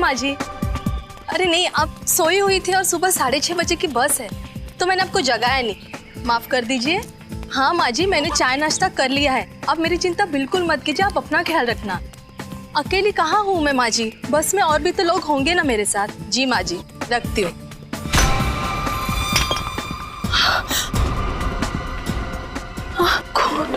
माँ जी। अरे नहीं, आप सोई हुई थी और सुबह 6:30 बजे की बस है, तो मैंने आपको जगाया नहीं, माफ कर दीजिए। हाँ माँ जी, मैंने चाय नाश्ता कर लिया है, आप मेरी चिंता बिल्कुल मत कीजिए, आप अपना ख्याल रखना। अकेली कहाँ हूँ मैं माँ जी, बस में और भी तो लोग होंगे ना मेरे साथ। जी माँ जी, रखती हूँ। कौन?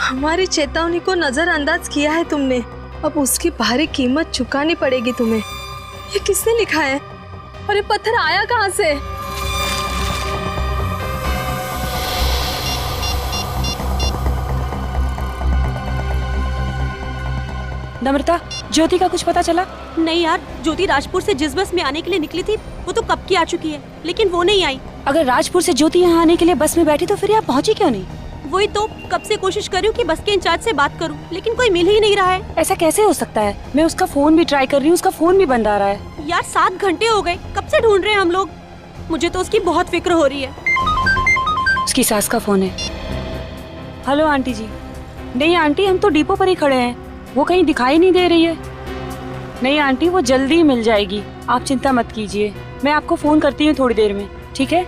हमारी चेतावनी को नजरअंदाज किया है तुमने, अब उसकी भारी कीमत चुकानी पड़ेगी तुम्हें। ये किसने लिखा है और ये पत्थर आया कहाँ से? नम्रता, ज्योति का कुछ पता चला? नहीं यार, ज्योति राजपुर से जिस बस में आने के लिए निकली थी वो तो कब की आ चुकी है, लेकिन वो नहीं आई। अगर राजपुर से ज्योति यहाँ आने के लिए बस में बैठी तो फिर यहाँ पहुँची क्यों नहीं? वही तो कब से कोशिश कर रही हूँ कि बस के इंचार्ज से बात करूँ, लेकिन कोई मिल ही नहीं रहा है। ऐसा कैसे हो सकता है? मैं उसका फोन भी ट्राई कर रही हूँ, उसका फोन भी बंद आ रहा है। यार 7 घंटे हो गए, कब से ढूंढ रहे हैं हम लोग। मुझे तो उसकी बहुत फिक्र हो रही है। उसकी सास का फोन है। हेलो आंटी जी। नहीं आंटी, हम तो डिपो पर ही खड़े हैं, वो कहीं दिखाई नहीं दे रही है। नहीं आंटी, वो जल्दी ही मिल जाएगी, आप चिंता मत कीजिए, मैं आपको फोन करती हूँ थोड़ी देर में, ठीक है?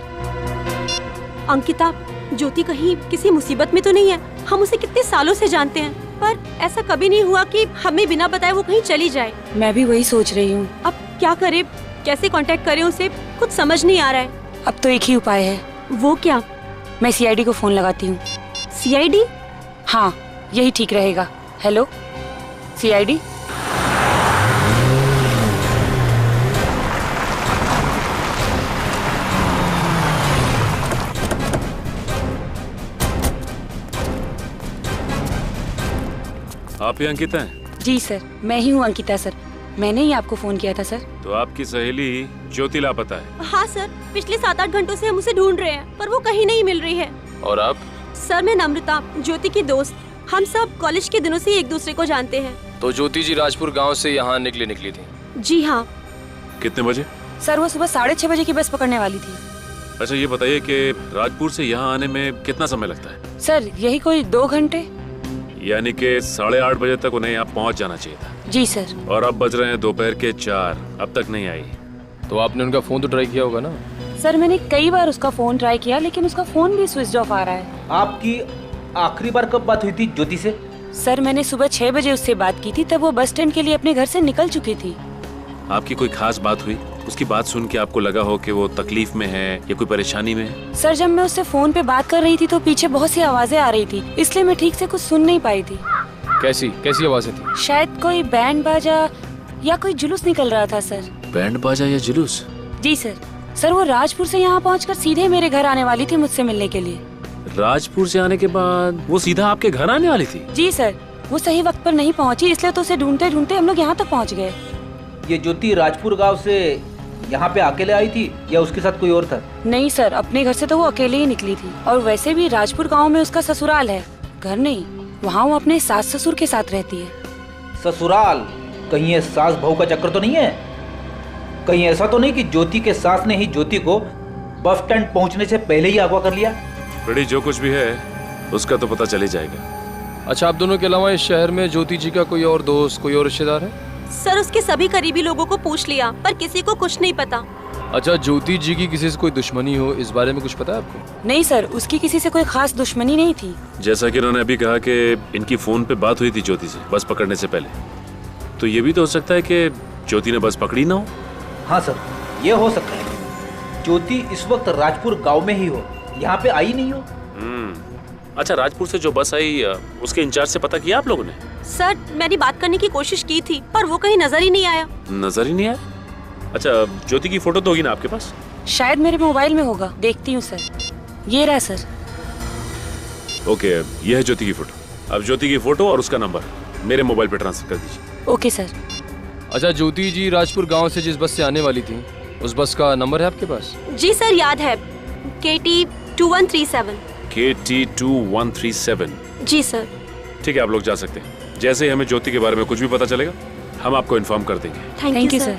अंकिता, ज्योति कहीं किसी मुसीबत में तो नहीं है? हम उसे कितने सालों से जानते हैं, पर ऐसा कभी नहीं हुआ कि हमें बिना बताए वो कहीं चली जाए। मैं भी वही सोच रही हूँ। अब क्या करें, कैसे कांटेक्ट करें उसे, कुछ समझ नहीं आ रहा है। अब तो एक ही उपाय है। वो क्या? मैं सीआईडी को फोन लगाती हूँ। सीआईडी? हाँ, यही ठीक रहेगा। Hello CID. आप ही अंकिता हैं? जी सर, मैं ही हूँ अंकिता सर, मैंने ही आपको फोन किया था सर। तो आपकी सहेली ज्योति लापता है? हाँ सर, पिछले 7-8 घंटों से हम उसे ढूंढ रहे हैं, पर वो कहीं नहीं मिल रही है। और आप? सर मैं नम्रता, ज्योति की दोस्त, हम सब कॉलेज के दिनों से एक दूसरे को जानते हैं। तो ज्योति जी राजपुर गांव से यहाँ निकली थी? जी हाँ। कितने बजे? सर वो सुबह 6:30 बजे की बस पकड़ने वाली थी। अच्छा ये बताइए कि राजपुर से यहाँ आने में कितना समय लगता है? सर यही कोई 2 घंटे। यानी कि 8:30 बजे तक उन्हें यहाँ पहुँच जाना चाहिए था। जी सर। और अब बज रहे हैं दोपहर के 4, अब तक नहीं आई। तो आपने उनका फोन तो ट्राई किया होगा ना? सर मैंने कई बार उसका फोन ट्राई किया, लेकिन उसका फोन भी स्विच ऑफ आ रहा है। आपकी आखिरी बार कब बात हुई थी ज्योति से? सर मैंने सुबह 6 बजे उससे बात की थी, तब वो बस स्टैंड के लिए अपने घर से निकल चुकी थी। आपकी कोई खास बात हुई? उसकी बात सुन के आपको लगा हो कि वो तकलीफ में है या कोई परेशानी में है? सर जब मैं उससे फोन पे बात कर रही थी तो पीछे बहुत सी आवाजें आ रही थी, इसलिए मैं ठीक से कुछ सुन नहीं पाई थी। कैसी आवाजें थी? शायद कोई बैंड बाजा या कोई जुलूस निकल रहा था सर। बैंड बाजा या जुलूस? जी सर। सर वो राजपुर से यहाँ पहुँचकर सीधे मेरे घर आने वाली थी मुझसे मिलने के लिए। राजपुर से आने के बाद वो सीधा आपके घर आने वाली थी? जी सर, वो सही वक्त पर नहीं पहुँची, इसलिए तो उसे ढूंढते ढूंढते हम लोग यहाँ तक पहुँच गए। ये ज्योति राजपुर गांव से यहाँ पे अकेले आई थी या उसके साथ कोई और था? नहीं सर, अपने घर से तो वो अकेले ही निकली थी, और वैसे भी राजपुर गांव में उसका ससुराल है, घर नहीं। वहाँ वो अपने सास ससुर के साथ रहती है। ससुराल? कहीं ये सास बहू का चक्कर तो नहीं है? कहीं ऐसा तो नहीं कि ज्योति के सास ने ही ज्योति को बस स्टैंड पहुँचने से पहले ही अगवा कर लिया? रेडी, जो कुछ भी है उसका तो पता चल ही जाएगा। अच्छा, आप दोनों के अलावा इस शहर में ज्योति जी का कोई और दोस्त, कोई और रिश्तेदार है? सर उसके सभी करीबी लोगों को पूछ लिया, पर किसी को कुछ नहीं पता। अच्छा, ज्योति जी की किसी से कोई दुश्मनी हो, इस बारे में कुछ पता है आपको? नहीं सर, उसकी किसी से कोई खास दुश्मनी नहीं थी। जैसा कि उन्होंने अभी कहा कि इनकी फोन पे बात हुई थी ज्योति से बस पकड़ने से पहले, तो ये भी तो हो सकता है कि ज्योति ने बस पकड़ी ना हो। हाँ सर, ये हो सकता है। ज्योति इस वक्त राजपुर गांव में ही हो, यहाँ पे आई नहीं हो। अच्छा, राजपुर से जो बस आई उसके इंचार्ज से पता किया आप लोगों ने? सर मैंने बात करने की कोशिश की थी, पर वो कहीं नजर ही नहीं आया। नजर ही नहीं आया? अच्छा, ज्योति की फोटो तो होगी ना आपके पास? शायद मेरे मोबाइल में होगा, देखती हूँ सर। ये रहा सर। ओके, ये है ज्योति की फोटो। अब ज्योति की फोटो और उसका नंबर मेरे मोबाइल पे ट्रांसफर कर दीजिए। Okay sir. अच्छा, ज्योति जी राजपुर गांव से जिस बस से आने वाली थी, उस बस का नंबर है आपके पास? जी सर, याद है, KT 2137। KT 2137। जी सर। ठीक है, आप लोग जा सकते हैं। जैसे ही हमें ज्योति के बारे में कुछ भी पता चलेगा हम आपको इन्फॉर्म कर देंगे। Thank you sir.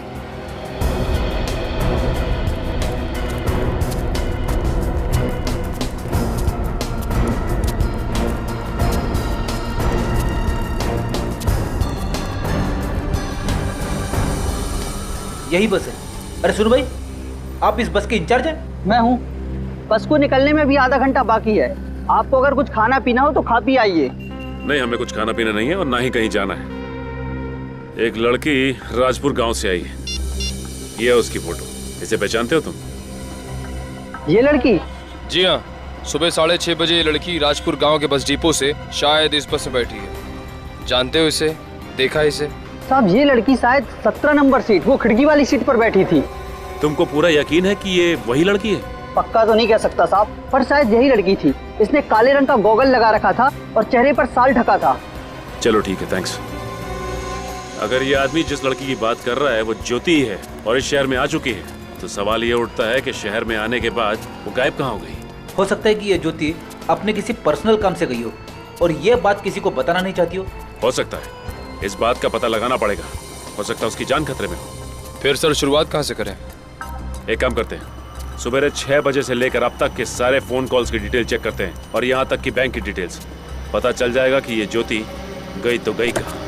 यही बस है। अरे सुनो भाई, आप इस बस के इंचार्ज हैं? मैं हूँ। बस को निकलने में भी आधा घंटा बाकी है। आपको अगर कुछ खाना पीना हो तो खा पी आइए। नहीं, हमें कुछ खाना पीना नहीं है और ना ही कहीं जाना है। एक लड़की राजपुर गांव से आई है, ये है उसकी फोटो। इसे पहचानते हो तुम? ये लड़की? जी हाँ, सुबह 6:30 बजे ये लड़की राजपुर गांव के बस डिपो से शायद इस बस में बैठी है। जानते हो इसे? देखा है इसे? साहब ये लड़की शायद 17 नंबर सीट, वो खिड़की वाली सीट पर बैठी थी। तुमको पूरा यकीन है कि ये वही लड़की है? पक्का तो नहीं कह सकता साहब, पर शायद यही लड़की थी। इसने काले रंग का गॉगल लगा रखा था और चेहरे पर साल ढका था। चलो ठीक है, थैंक्स। अगर ये आदमी जिस लड़की की बात कर रहा है वो ज्योति है और इस शहर में आ चुकी है, तो सवाल ये उठता है कि शहर में आने के बाद वो गायब कहाँ हो गई? हो सकता है कि ये ज्योति अपने किसी पर्सनल काम से गई हो और ये बात किसी को बताना नहीं चाहती हो सकता है, इस बात का पता लगाना पड़ेगा। हो सकता है उसकी जान खतरे में हो। फिर सर शुरुआत कहाँ से करें? एक काम करते हैं, सुबह 6 बजे से लेकर अब तक के सारे फोन कॉल्स की डिटेल चेक करते हैं और यहाँ तक कि बैंक की डिटेल्स। पता चल जाएगा कि ये ज्योति गई तो गई कहाँ।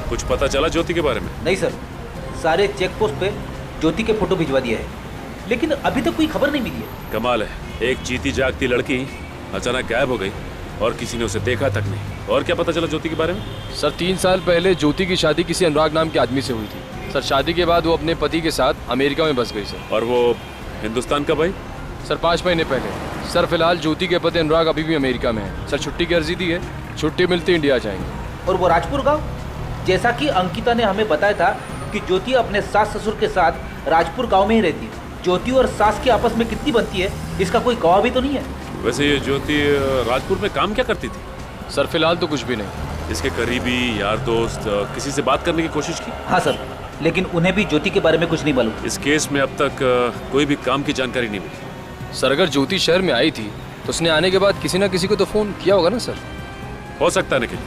कुछ पता चला ज्योति के बारे में? नहीं सर, सारे चेक पोस्ट पे ज्योति के फोटो भिजवा दिया है, लेकिन अभी तक कोई खबर नहीं मिली है। कमाल है, एक जीती जागती लड़की अचानक गायब हो गई और किसी ने उसे देखा तक नहीं। और क्या पता चला ज्योति के बारे में? सर 3 साल पहले ज्योति की शादी किसी अनुराग नाम के आदमी से हुई थी। सर शादी के बाद वो अपने पति के साथ अमेरिका में बस गई सर। और वो हिंदुस्तान कब आई? सर 5 महीने पहले। सर फिलहाल ज्योति के पति अनुराग अभी भी अमेरिका में है। सर छुट्टी की अर्जी दी है, छुट्टी मिलती इंडिया जाएंगे। और वो राजपुर गांव, जैसा कि अंकिता ने हमें बताया था कि ज्योति अपने सास ससुर के साथ राजपुर गांव में ही रहती है। ज्योति और सास की आपस में कितनी बनती है, इसका कोई गवाह भी तो नहीं है। वैसे ये ज्योति राजपुर में काम क्या करती थी? सर फिलहाल तो कुछ भी नहीं। इसके करीबी यार दोस्त किसी से बात करने की कोशिश की? हाँ सर, लेकिन उन्हें भी ज्योति के बारे में कुछ नहीं मालूम। इस केस में अब तक कोई भी काम की जानकारी नहीं मिली। सर अगर ज्योति शहर में आई थी तो उसने आने के बाद किसी ना किसी को तो फोन किया होगा ना सर? हो सकता है निखिल,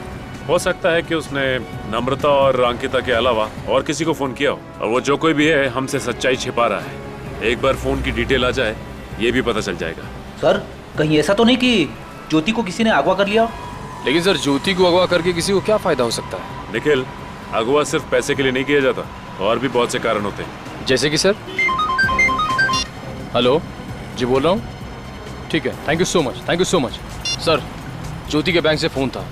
हो सकता है कि उसने नम्रता और अंकिता के अलावा और किसी को फोन किया हो, और वो जो कोई भी है हमसे सच्चाई छिपा रहा है। एक बार फोन की डिटेल आ जाए ये भी पता चल जाएगा। सर कहीं ऐसा तो नहीं कि ज्योति को किसी ने अगवा कर लिया? लेकिन सर ज्योति को अगवा करके किसी को क्या फायदा हो सकता है? निखिल, अगवा सिर्फ पैसे के लिए नहीं किया जाता, और भी बहुत से कारण होते हैं। जैसे कि सर? हेलो जी, बोल रहा हूँ। ठीक है, thank you so much, thank you so much. Sir Jyoti के बैंक से फ़ोन था।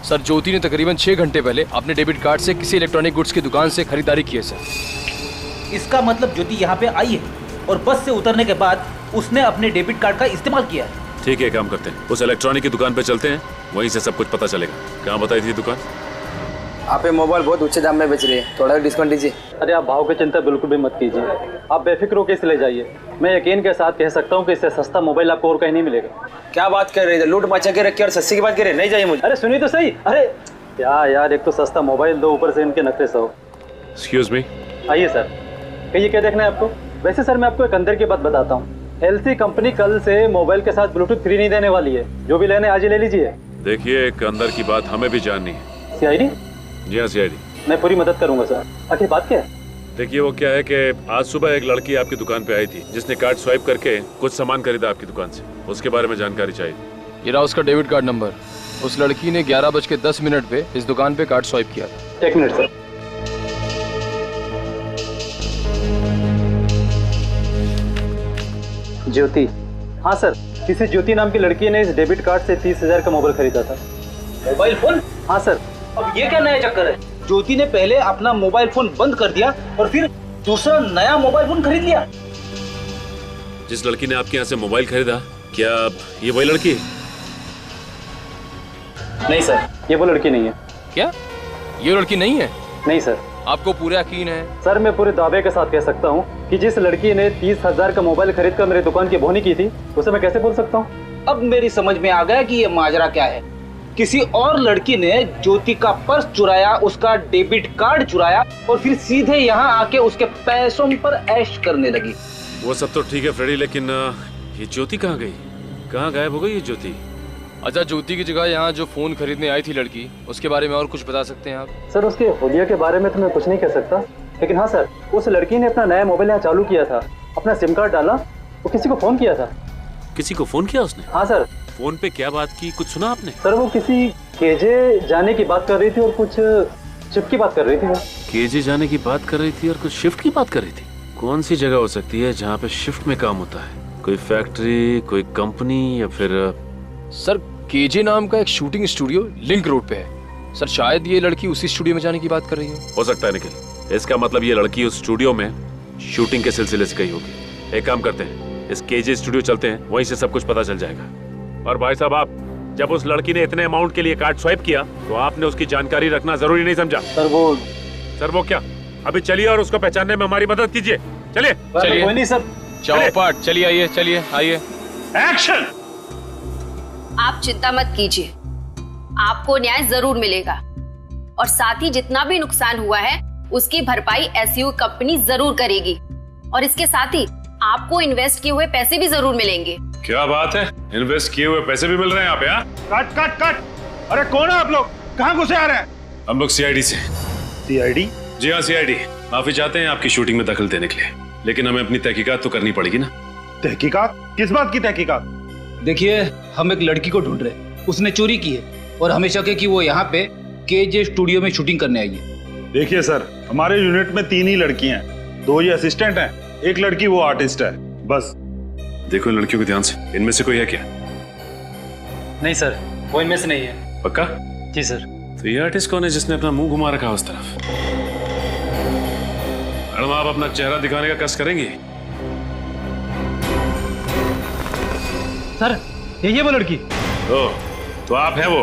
सर ज्योति ने तकरीबन 6 घंटे पहले अपने डेबिट कार्ड से किसी इलेक्ट्रॉनिक गुड्स की दुकान से खरीदारी की है सर। इसका मतलब ज्योति यहाँ पे आई है और बस से उतरने के बाद उसने अपने डेबिट कार्ड का इस्तेमाल किया है। ठीक है, काम करते हैं, उस इलेक्ट्रॉनिक की दुकान पे चलते हैं, वहीं से सब कुछ पता चलेगा। कहाँ बताई थी दुकान? आप ये मोबाइल बहुत ऊंचे दाम में बेच रहे हैं, थोड़ा डिस्काउंट दीजिए। अरे आप भाव की चिंता बिल्कुल भी मत कीजिए, आप बेफिक्र होकर इसे ले जाइए। मैं यकीन के साथ कह सकता हूँ कि इससे सस्ता मोबाइल आपको और कहीं नहीं मिलेगा। क्या बात कर रहे हैं, लूट मचा के रखी और सस्ते की बात कर रहे हैं? नहीं चाहिए मुझे। अरे सुनिए तो सही। अरे क्या यार, एक तो सस्ता मोबाइल दो, ऊपर से इनके नखरे सो। Excuse me. आइए सर, कहिए क्या देखना है आपको? वैसे सर मैं आपको एक अंदर की बात बताता हूँ, एलसी कंपनी कल से मोबाइल के साथ ब्लूटूथ फ्री नहीं देने वाली है। जो भी लेने आज ही ले लीजिए। देखिए, एक अंदर की बात हमें भी जाननी है। सीआईडी? जी हाँ, सीआईडी। मैं पूरी मदद करूंगा सर। आखिर बात क्या है? देखिए, वो क्या है कि आज सुबह एक लड़की आपकी दुकान पे आई थी जिसने कार्ड स्वाइप करके कुछ सामान खरीदा आपकी दुकान से। उसके बारे में जानकारी चाहिए। ये रहा उसका डेबिट कार्ड नंबर। उस लड़की ने 11:10 पे इस दुकान पे कार्ड स्वाइप किया था। 1 मिनट सर। ज्योति? हाँ सर, किसी ज्योति नाम की लड़की ने इस डेबिट कार्ड से 30,000 का मोबाइल खरीदा था। Mobile phone? हाँ सर। अब ये क्या नया चक्कर है? ज्योति ने पहले अपना मोबाइल फोन बंद कर दिया और फिर दूसरा नया मोबाइल फोन खरीद लिया। जिस लड़की ने आपके यहाँ से मोबाइल खरीदा, क्या ये वही लड़की है? नहीं सर, ये वो लड़की नहीं है। क्या ये लड़की नहीं है? नहीं सर। आपको पूरा यकीन है? सर मैं पूरे दावे के साथ कह सकता हूँ कि जिस लड़की ने 30,000 का मोबाइल खरीद कर मेरी दुकान की बोनी की थी, उसे मैं कैसे बोल सकता हूँ? अब मेरी समझ में आ गया कि ये माजरा क्या है। किसी और लड़की ने ज्योति का पर्स चुराया, उसका डेबिट कार्ड चुराया और फिर सीधे यहाँ आके उसके पैसों पर ऐश करने लगी। वो सब तो ठीक है फ्रेडी, लेकिन ये ज्योति कहाँ गई? कहाँ गायब हो गई ये ज्योति? अच्छा, ज्योति की जगह यहाँ जो फोन खरीदने आई थी लड़की, उसके बारे में और कुछ बता सकते हैं आप? सर उसके हुलिया के बारे में तो मैं कुछ नहीं कह सकता, लेकिन हाँ सर, उस लड़की ने अपना नया मोबाइल यहाँ चालू किया था, अपना सिम कार्ड डाला, वो किसी को फोन किया था। किसी को फोन किया उसने? हाँ सर। फोन पे क्या बात की, कुछ सुना आपने? सर वो किसी केजे जाने की बात कर रही थी और कुछ शिफ्ट की बात कर रही थी। केजे जाने की बात कर रही थी और कुछ शिफ्ट की बात कर रही थी। कौन सी जगह हो सकती है जहाँ पे शिफ्ट में काम होता है? कोई फैक्ट्री, कोई कंपनी, या फिर सर केजे नाम का एक शूटिंग स्टूडियो लिंक रोड पे है सर। शायद ये लड़की उसी स्टूडियो में जाने की बात कर रही हो सकता है निखिल। इसका मतलब ये लड़की उस स्टूडियो में शूटिंग के सिलसिले से गई होगी। एक काम करते हैं, इस केजे स्टूडियो चलते हैं, वहीं से सब कुछ पता चल जाएगा। और भाई साहब, आप जब उस लड़की ने इतने अमाउंट के लिए कार्ड स्वाइप किया तो आपने उसकी जानकारी रखना जरूरी नहीं समझा? सर वो क्या? अभी चलिए और उसको पहचानने में हमारी मदद कीजिए। चलिए चलिए। कोई नहीं सर, चौपाट चलिए, आइए चलिए आइए। एक्शन। आप चिंता मत कीजिए, आपको न्याय जरूर मिलेगा और साथ ही जितना भी नुकसान हुआ है उसकी भरपाई एसयू कंपनी जरूर करेगी और इसके साथ ही आपको इन्वेस्ट किए हुए पैसे भी जरूर मिलेंगे। क्या बात है, इन्वेस्ट किए हुए पैसे भी मिल रहे हैं यहाँ पे? Cut cut cut. अरे कौन है आप लोग, कहाँ घुसे आ रहे हैं? हम लोग सीआईडी से। सीआईडी? जी हाँ सीआईडी। माफी चाहते हैं आपकी शूटिंग में दखल देने के लिए, लेकिन हमें अपनी तहकीकात तो करनी पड़ेगी ना। तहकीकात? किस बात की तहकीकात? देखिए, हम एक लड़की को ढूंढ रहे हैं, उसने चोरी की है और हमें शक है कि वो यहाँ पे केजे स्टूडियो में शूटिंग करने आई है। देखिए सर, हमारे यूनिट में 3 ही लड़कियां हैं, 2 ये असिस्टेंट हैं, एक लड़की वो आर्टिस्ट है, बस। देखो लड़कियों को ध्यान से, इनमें से कोई है क्या? नहीं सर, वो इनमें से नहीं है। पक्का? जी सर। तो ये आर्टिस्ट कौन है जिसने अपना मुंह घुमा रखा उस तरफ? मैडम, आप अपना चेहरा दिखाने का कष्ट करेंगी? सर ये वो लड़की। तो आप हैं वो?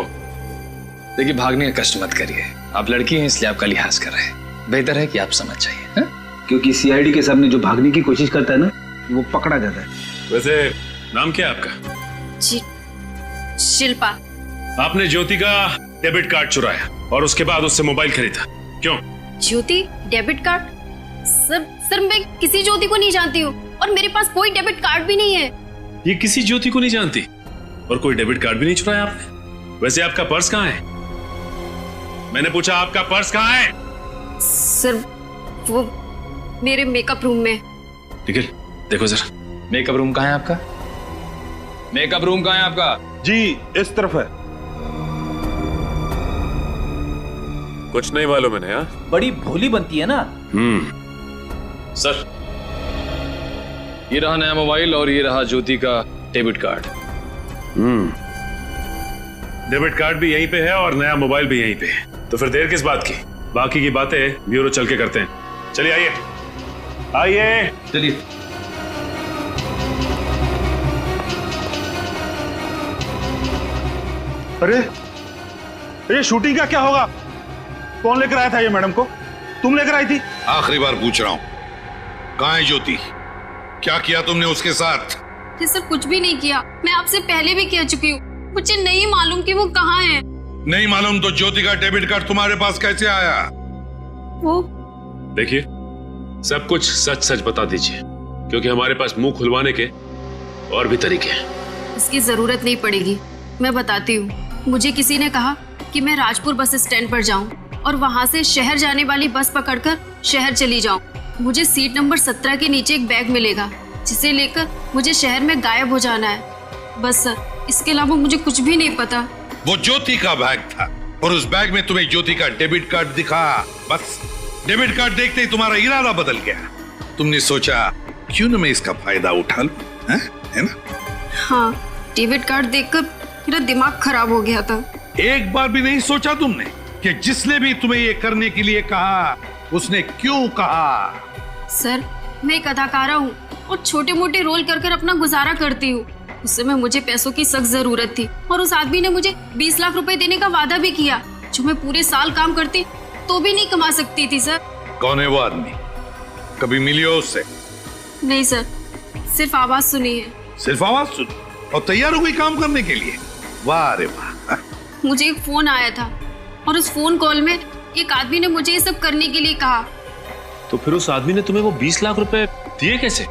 देखिए, भागने का कष्ट मत करिए, आप लड़की हैं इसलिए आपका लिहाज कर रहे हैं। बेहतर है कि आप समझ जाइए, क्योंकि सीआईडी के सामने जो भागने की कोशिश करता है ना, वो पकड़ा जाता है। वैसे नाम क्या है आपका? जी, शिल्पा। आपने ज्योति का डेबिट कार्ड चुराया और उसके बाद उससे मोबाइल खरीदा, क्यों? ज्योति डेबिट कार्ड? सर मैं किसी ज्योति को नहीं जानती हूँ और मेरे पास कोई डेबिट कार्ड भी नहीं है। ये किसी ज्योति को नहीं जानती और कोई डेबिट कार्ड भी नहीं चुराया आपने? वैसे आपका पर्स कहाँ है? मैंने पूछा आपका पर्स कहाँ है? सर वो मेरे मेकअप रूम में। निखिल देखो जरा, मेकअप रूम कहाँ है आपका? मेकअप रूम कहाँ है आपका? जी इस तरफ है। कुछ नहीं मालूम है ना? बड़ी भोली बनती है ना। सर ये रहा नया मोबाइल और ये रहा ज्योति का डेबिट कार्ड। डेबिट कार्ड भी यहीं पे है और नया मोबाइल भी यहीं पे है, तो फिर देर किस बात की? बाकी की बातें ब्यूरो चल के करते हैं। चलिए आइए आइए। चलिए। अरे ये शूटिंग का क्या होगा? कौन लेकर आया था ये मैडम को? तुम लेकर आई थी? आखिरी बार पूछ रहा हूँ, कहाँ है ज्योति? क्या किया तुमने उसके साथ? सर कुछ भी नहीं किया, मैं आपसे पहले भी कह चुकी हूँ, मुझे नहीं मालूम कि वो कहाँ है। नहीं मालूम तो ज्योति का डेबिट कार्ड तुम्हारे पास कैसे आया? वो देखिए, सब कुछ सच सच बता दीजिए, क्योंकि हमारे पास मुंह खुलवाने के और भी तरीके हैं। इसकी जरूरत नहीं पड़ेगी, मैं बताती हूँ। मुझे किसी ने कहा कि मैं राजपुर बस स्टैंड पर जाऊं और वहां से शहर जाने वाली बस पकड़कर शहर चली जाऊं। मुझे सीट नंबर 17 के नीचे एक बैग मिलेगा, जिसे लेकर मुझे शहर में गायब हो जाना है। बस सर, इसके अलावा मुझे कुछ भी नहीं पता। वो ज्योति का बैग था और उस बैग में तुम्हें ज्योति का डेबिट कार्ड दिखा। बस डेबिट कार्ड देखते ही तुम्हारा इरादा बदल गया। तुमने सोचा क्यों न मैं इसका फायदा उठा लूं, है ना? हाँ, डेबिट कार्ड देखकर मेरा दिमाग खराब हो गया था। एक बार भी नहीं सोचा तुमने कि जिसने भी तुम्हें ये करने के लिए कहा उसने क्यों कहा? सर, मैं एक अदाकारा हूँ और छोटे मोटे रोल कर कर अपना गुजारा करती हूँ। उस समय मुझे पैसों की सख्त जरूरत थी और उस आदमी ने मुझे 20 लाख रुपए देने का वादा भी किया, जो मैं पूरे साल काम करती तो भी नहीं कमा सकती थी। सर कौन है वो आदमी? कभी मिली हो उससे? नहीं सर, सिर्फ आवाज सुनी है। सिर्फ आवाज सुनी और तैयार हो गई काम करने के लिए? वाह रे वाह। मुझे एक फोन आया था और उस फोन कॉल में एक आदमी ने मुझे ये सब करने के लिए कहा। तो फिर उस आदमी ने तुम्हें वो 20 लाख रुपए दिए कैसे?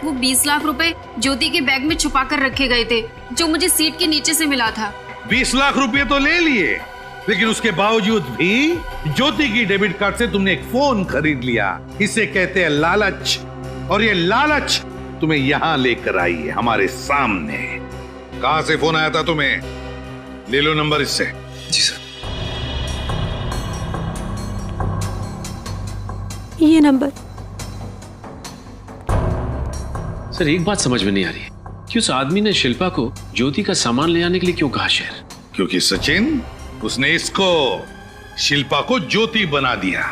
वो 20 लाख रुपए ज्योति के बैग में छुपा कर रखे गए थे, जो मुझे सीट के नीचे से मिला था। 20 लाख रुपए तो ले लिए, लेकिन उसके बावजूद भी ज्योति की डेबिट कार्ड से तुमने एक फोन खरीद लिया। इसे कहते हैं लालच, और ये लालच तुम्हें यहाँ लेकर आई है हमारे सामने। कहां से फोन आया था तुम्हें? ले लो नंबर इससे। जी सर। ये नंबर। सर एक बात समझ में नहीं आ रही है कि उस आदमी ने शिल्पा को ज्योति का सामान ले आने के लिए क्यों कहा शहर? क्योंकि सचिन, उसने इसको शिल्पा को ज्योति बना दिया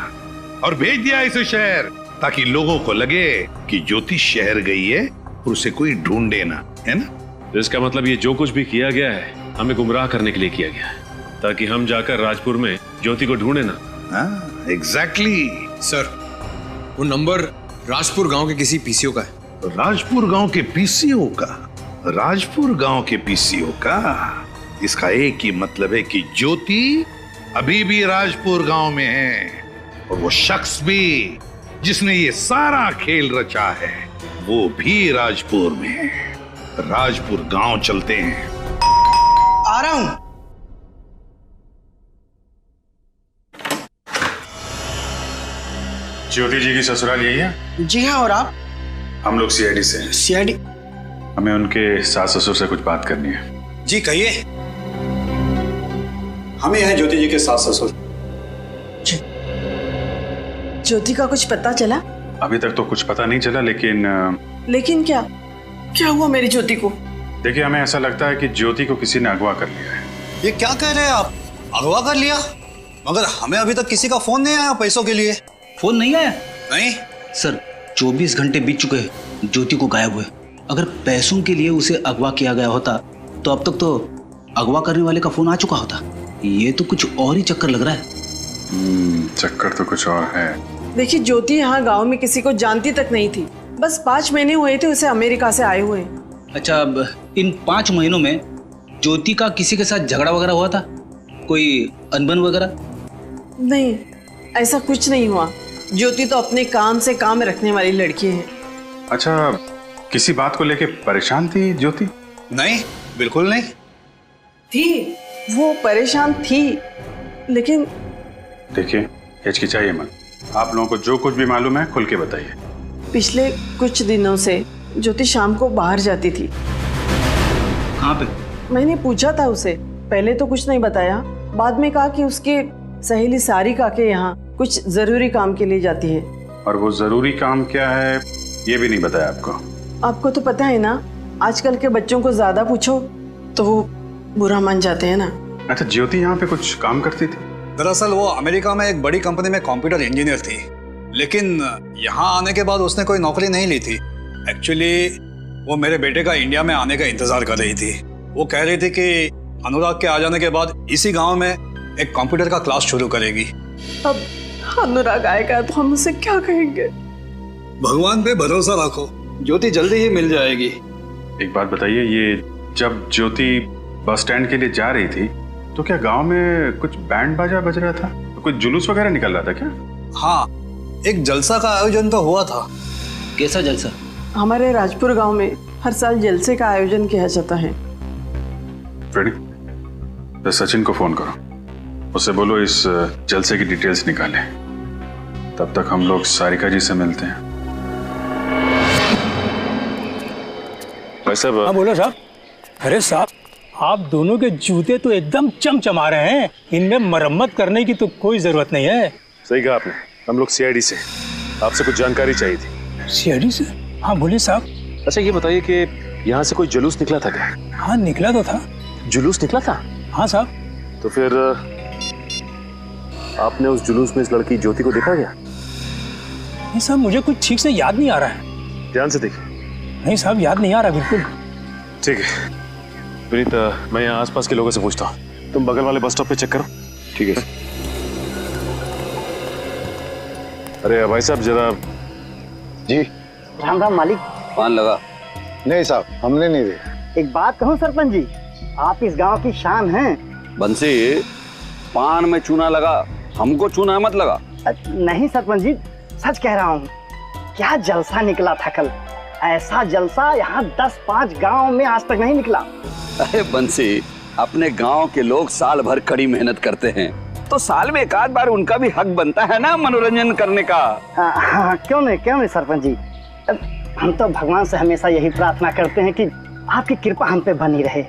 और भेज दिया इसे शहर, ताकि लोगों को लगे कि ज्योति शहर गई है और उसे कोई ढूंढे ना, है ना? तो इसका मतलब ये जो कुछ भी किया गया है हमें गुमराह करने के लिए किया गया है, ताकि हम जाकर राजपुर में ज्योति को ढूंढे ना। हाँ, एग्जैक्टली। सर वो नंबर राजपुर गांव के किसी पीसीओ का है। राजपुर गांव के पीसीओ का? राजपुर गांव के पीसीओ का? इसका एक ही मतलब है कि ज्योति अभी भी राजपुर गांव में है, और वो शख्स भी जिसने ये सारा खेल रचा है वो भी राजपुर में है। राजपुर गांव चलते हैं। आ रहा हूं। ज्योति जी की ससुराल यही है? जी हाँ, और आप? हम लोग सीआईडी से हैं। सीआईडी? हमें उनके सास ससुर से कुछ बात करनी है। जी कहिए। हमें हैं ज्योति जी के सास ससुर। ज्योति का कुछ पता चला? अभी तक तो कुछ पता नहीं चला, लेकिन क्या क्या हुआ मेरी ज्योति को? देखिए, हमें ऐसा लगता है कि ज्योति को किसी ने अगवा कर लिया है। ये क्या कह रहे हैं आप? अगवा कर लिया? मगर हमें अभी तक किसी का फोन नहीं आया पैसों के लिए। फोन नहीं आया? नहीं सर, 24 घंटे बीत चुके हैं ज्योति को गायब हुए। अगर पैसों के लिए उसे अगवा किया गया होता तो अब तक तो अगवा करने वाले का फोन आ चुका होता। ये तो कुछ और ही चक्कर लग रहा है। चक्कर तो कुछ और है। देखिए, ज्योति यहाँ गांव में किसी को जानती तक नहीं थी। बस 5 महीने हुए थे उसे अमेरिका से आए हुए। अच्छा, अब इन 5 महीनों में ज्योति का किसी के साथ झगड़ा वगैरह हुआ था? कोई अनबन वगैरह? नहीं, ऐसा कुछ नहीं हुआ। ज्योति तो अपने काम से काम रखने वाली लड़की है। अच्छा, किसी बात को लेके परेशान थी ज्योति? नहीं, बिल्कुल नहीं थी। वो परेशान थी, लेकिन देखिए, हिचकिचाइए मत। आप लोगों को जो कुछ भी मालूम है खुल के बताइए। पिछले कुछ दिनों से ज्योति शाम को बाहर जाती थी। कहाँ पे? मैंने पूछा था उसे, पहले तो कुछ नहीं बताया। बाद में कहा कि उसके सहेली सारिका के यहाँ कुछ जरूरी काम के लिए जाती है। और वो जरूरी काम क्या है ये भी नहीं बताया आपको? आपको तो पता है ना, आजकल के बच्चों को ज्यादा पूछो तो वो बुरा मान जाते हैं ना। अच्छा, ज्योति यहाँ पे कुछ काम करती थी? दरअसल वो अमेरिका में एक बड़ी कंपनी में कंप्यूटर इंजीनियर थी, लेकिन यहाँ आने के बाद उसने कोई नौकरी नहीं ली थी। एक्चुअली वो मेरे बेटे का इंडिया में आने का इंतजार कर रही थी। वो कह रही थी कि अनुराग के आ जाने के बाद इसी गांव में एक कंप्यूटर का क्लास शुरू करेगी। अब अनुराग आएगा तो हम उसे क्या कहेंगे? भगवान पे भरोसा रखो, ज्योति जल्दी ही मिल जाएगी। एक बात बताइए, ये जब ज्योति बस स्टैंड के लिए जा रही थी तो क्या गांव में कुछ बैंड बाजा बज रहा था? तो कुछ जुलूस वगैरह निकल रहा था क्या? हाँ, एक जलसा का आयोजन तो हुआ था। कैसा जलसा? हमारे राजपुर गांव में हर साल जलसे का आयोजन किया जाता है। फ्रेडी, तो सचिन को फोन करो, उससे बोलो इस जलसे की डिटेल्स निकाले। तब तक हम लोग सारिका जी से मिलते हैं। भाई साहब। हाँ बोलो साहब। अरे साहब, आप दोनों के जूते तो एकदम चमचमा रहे हैं। इनमें मरम्मत करने की तो कोई जरूरत नहीं है। सही कहा आपने। हम लोग सीआईडी से, आपसे कुछ जानकारी चाहिए थी। सीआईडी से? हाँ बोलिए साहब। अच्छा ये बताइए कि यहाँ से कोई जुलूस निकला था क्या? हाँ निकला तो था। जुलूस निकला था? हाँ साहब। तो फिर आपने उस जुलूस में इस लड़की ज्योति को देखा क्या? नहीं साहब, मुझे कुछ ठीक से याद नहीं आ रहा है। ध्यान से देखिए। नहीं साहब, याद नहीं आ रहा बिल्कुल। ठीक है विनीत, मैं यहाँ आसपास के लोगों से पूछता हूँ, तुम बगल वाले बस स्टॉप पे चेक करो। ठीक है। अरे भाई साहब जरा। जी। राम राम मालिक। पान लगा? नहीं साहब, हमने नहीं देखा। एक बात कहूँ सरपंच जी, आप इस गांव की शान हैं। बंसी, पान में चूना लगा, हमको चूना मत लगा। नहीं सरपंच जी, सच कह रहा हूँ। क्या जलसा निकला था कल। ऐसा जलसा यहाँ 10-5 गांव में आज तक नहीं निकला। अरे बंसी, अपने गांव के लोग साल भर कड़ी मेहनत करते हैं, तो साल में एक आध बार उनका भी हक बनता है ना मनोरंजन करने का। हाँ, क्यों नहीं सरपंच जी। हम तो भगवान से हमेशा यही प्रार्थना करते हैं कि आपकी कृपा हम पे बनी रहे।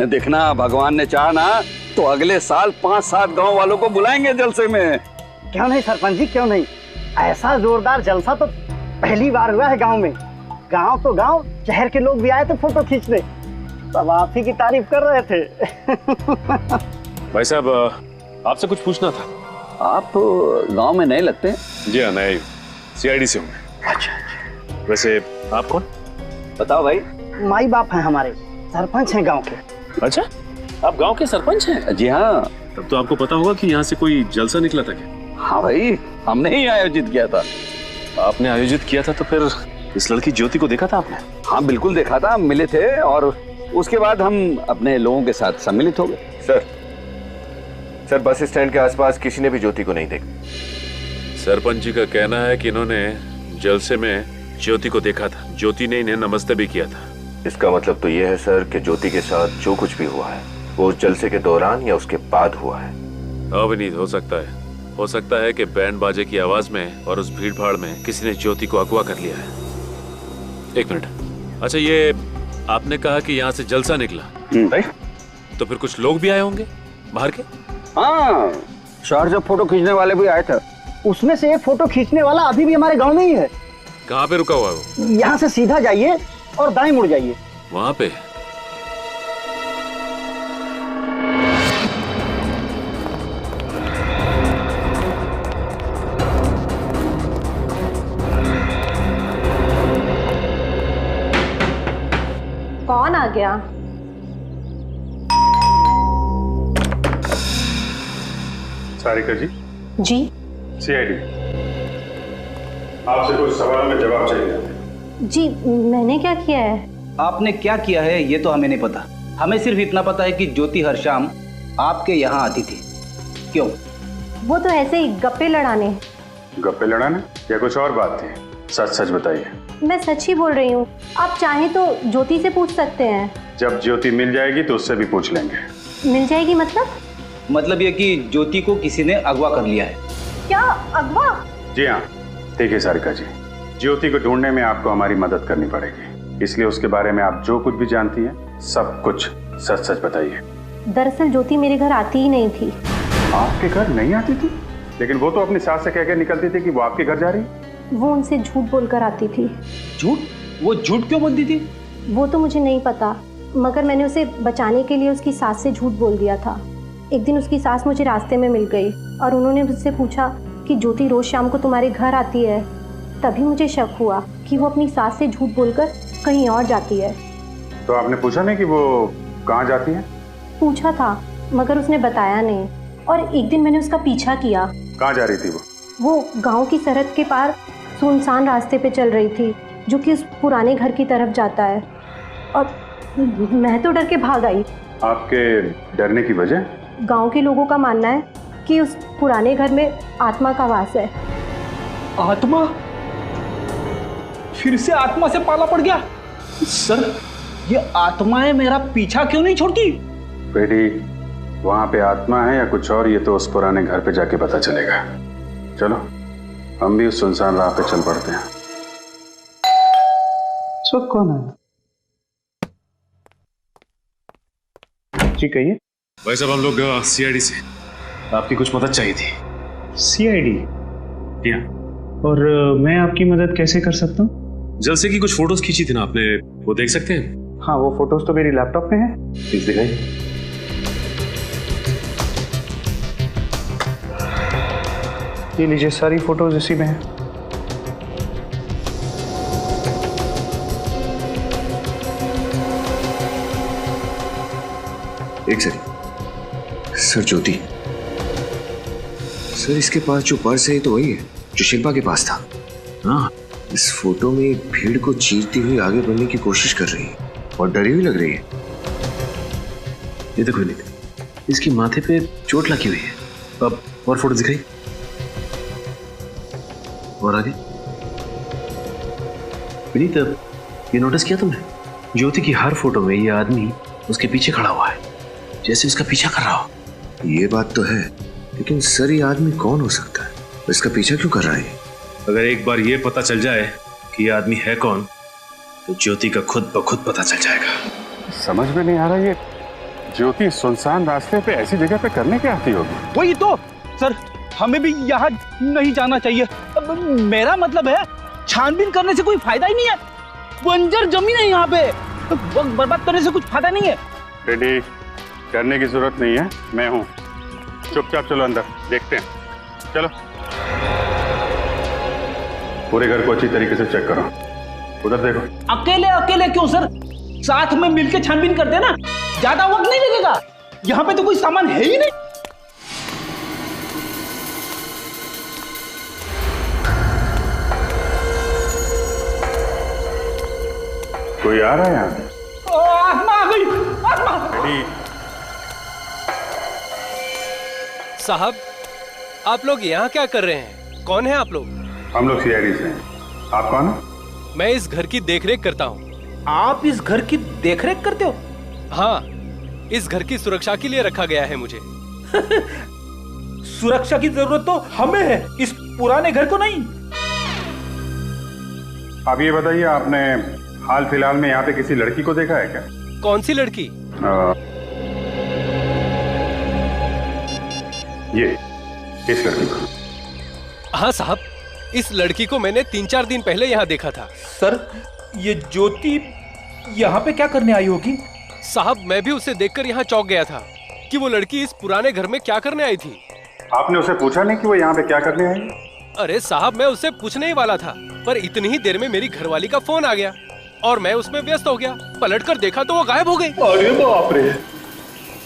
देखना भगवान ने चाहा ना तो अगले साल 5-7 गांव वालों को बुलाएंगे जलसे में। क्यों नहीं सरपंच जी, क्यों नहीं। ऐसा जोरदार जलसा तो पहली बार हुआ है गांव में। गांव तो गांव, शहर के लोग भी आए थे फोटो खींचने, सब आप ही की तारीफ कर रहे थे। भाई साहब, आपसे कुछ पूछना था। आप गांव में नए लगते हैं? जी हाँ, नए CID से हूँ। अच्छा। वैसे आप कौन? बताओ भाई। माई बाप हैं हमारे, सरपंच हैं गांव के। अच्छा, आप गांव के सरपंच हैं? जी हाँ। तब तो आपको पता होगा कि यहाँ से कोई जलसा निकला था क्या? हाँ भाई, हमने ही आयोजित किया था। आपने आयोजित किया था तो फिर इस लड़की ज्योति को देखा था आपने? हाँ बिल्कुल देखा था, मिले थे और उसके बाद हम अपने लोगों के साथ सम्मिलित हो गए। सर बस स्टैंड के आसपास किसी ने भी ज्योति को नहीं देखा। सरपंच जी का कहना है कि इन्होंने जलसे में ज्योति को देखा था। ज्योति ने इन्हें नमस्ते भी किया था। इसका मतलब तो यह है सर कि ज्योति के साथ जो कुछ भी हुआ है वो उस जलसे के दौरान या उसके बाद हुआ है। अविनीत, हो सकता है कि बैंड बाजे की आवाज में और उस भीड़ भाड़ में किसी ने ज्योति को अगवा कर लिया है। एक मिनट, अच्छा ये आपने कहा कि यहाँ से जलसा निकला, तो फिर कुछ लोग भी आए होंगे बाहर के? हाँ, शहर से फोटो खींचने वाले भी आए थे। उसमें से एक फोटो खींचने वाला अभी भी हमारे गांव में ही है। कहाँ पे रुका हुआ है वो? यहाँ से सीधा जाइए और दाएं मुड़ जाइए, वहाँ पे। कौन आ गया? सारिका जी। जी। CID, आपसे कुछ सवालों में जवाब चाहिए। जी, मैंने क्या किया है? आपने क्या किया है ये तो हमें नहीं पता। हमें सिर्फ इतना पता है कि ज्योति हर शाम आपके यहाँ आती थी। क्यों? वो तो ऐसे ही गप्पे लड़ाने। गप्पे लड़ाने या कुछ और बात थी? सच सच बताइए। मैं सच ही बोल रही हूँ, आप चाहें तो ज्योति से पूछ सकते हैं। जब ज्योति मिल जाएगी तो उससे भी पूछ लेंगे। मिल जाएगी मतलब? मतलब ये कि ज्योति को किसी ने अगवा कर लिया है। क्या अगवा? जी हाँ। देखिए सारिका जी, ज्योति को ढूंढने में आपको हमारी मदद करनी पड़ेगी, इसलिए उसके बारे में आप जो कुछ भी जानती हैं सब कुछ सच सच बताइए। दरअसल ज्योति मेरे घर आती ही नहीं थी। आपके घर नहीं आती थी? लेकिन वो तो अपनी सास से कह के निकलती थी कि वो आपके घर जा रही। वो उनसे झूठ बोलकर आती थी। झूठ? वो झूठ क्यों बोलती थी? वो तो मुझे नहीं पता, मगर मैंने उसे बचाने के लिए उसकी सास से झूठ बोल दिया था। एक दिन उसकी सास मुझे रास्ते में मिल गई और उन्होंने मुझसे पूछा कि ज्योति रोज शाम को तुम्हारे घर आती है। तभी मुझे शक हुआ कि वो अपनी सास से झूठ बोलकर कहीं और जाती है। तो आपने पूछा नहीं कि वो कहाँ जाती है? पूछा था मगर उसने बताया नहीं। और एक दिन मैंने उसका पीछा किया। कहाँ जा रही थी वो गांव की सरहद के पार सुनसान रास्ते पे चल रही थी जो कि उस पुराने घर की तरफ जाता है, और मैं तो डर के भाग आई। आपके डरने की वजह? गांव के लोगों का मानना है कि उस पुराने घर में आत्मा का वास है। आत्मा? फिर से आत्मा से पाला पड़ गया? सर, ये आत्माएं मेरा पीछा क्यों नहीं छोड़ती? बेटी, वहां पे आत्मा है या कुछ और, ये तो उस पुराने घर पे जाके पता चलेगा। चलो हम भी उस सुनसान राह पे चल पड़ते हैं। सब कौन है? जी कहिए। भाई साहब, हम लोग CID से, आपकी कुछ मदद चाहिए थी। CID? और मैं आपकी मदद कैसे कर सकता हूँ? जलसे की कुछ फोटोज खींची थी ना आपने, वो देख सकते हैं? हाँ, वो फोटोज तो मेरी लैपटॉप में है। प्लीज दिखाइए। ये लीजिए, सारी फोटोज इसी में है। एक सेकंड सर, ज्योति सर, इसके पास जो पर्स है तो वही है जो शिल्पा के पास था। हाँ, इस फोटो में भीड़ को चीरती हुई आगे बढ़ने की कोशिश कर रही है और डरी हुई लग रही है। ये देखो विनीत, इसकी माथे पे चोट लगी हुई है। अब और फोटो दिखाई, और आगे। विनीत, ये नोटिस किया तुमने? ज्योति की हर फोटो में ये आदमी उसके पीछे खड़ा हुआ है, जैसे उसका पीछा कर रहा हो। ये बात तो है, लेकिन सर ये आदमी कौन हो सकता है? इसका पीछा क्यों कर रहा है? अगर एक बार ये पता चल जाए कि ये आदमी है कौन, तो ज्योति का खुद ब खुद पता चल जाएगा। समझ में नहीं आ रहा, ज्योति सुनसान रास्ते पे ऐसी जगह पे करने क्या आती होगी? वही तो सर, हमें भी यहाँ नहीं जाना चाहिए। मेरा मतलब है छानबीन करने से कोई फायदा ही नहीं है। बंजर जमीन है यहाँ पे, वक्त बर्बाद करने से कुछ फायदा नहीं है। रेडी करने की जरूरत नहीं है, मैं हूँ। चुपचाप चलो अंदर, देखते हैं। चलो पूरे घर को अच्छी तरीके से चेक करो। उधर देखो। अकेले अकेले क्यों सर, साथ में मिलके छानबीन करते ना, ज्यादा वक्त नहीं लगेगा। यहाँ पे तो कोई सामान है ही नहीं। कोई आ रहा है यहाँ? आत्मा आ गई, आत्मा। साहब, आप लोग यहाँ क्या कर रहे हैं? कौन है आप लोग? हम लोग सीआईडी से हैं। आप कौन है? मैं इस घर की देखरेख करता हूँ। आप इस घर की देखरेख करते हो? हाँ, इस घर की सुरक्षा के लिए रखा गया है मुझे। सुरक्षा की जरूरत तो हमें है, इस पुराने घर को नहीं। अब ये बताइए, आपने हाल फिलहाल में यहाँ पे किसी लड़की को देखा है क्या? कौन सी लड़की? ये इस लड़की को। हाँ साहब, इस लड़की को मैंने 3-4 दिन पहले यहाँ देखा था। सर, ये ज्योति यहाँ पे क्या करने आई होगी? साहब, मैं भी उसे देखकर यहाँ चौंक गया था कि वो लड़की इस पुराने घर में क्या करने आई थी। आपने उसे पूछा नहीं कि वो यहाँ पे क्या करने आई? अरे साहब, मैं उससे पूछने ही वाला था, पर इतनी ही देर में मेरी घरवाली का फोन आ गया और मैं उसमें व्यस्त हो गया। पलटकर देखा तो वो गायब हो गई। अरे बाप रे!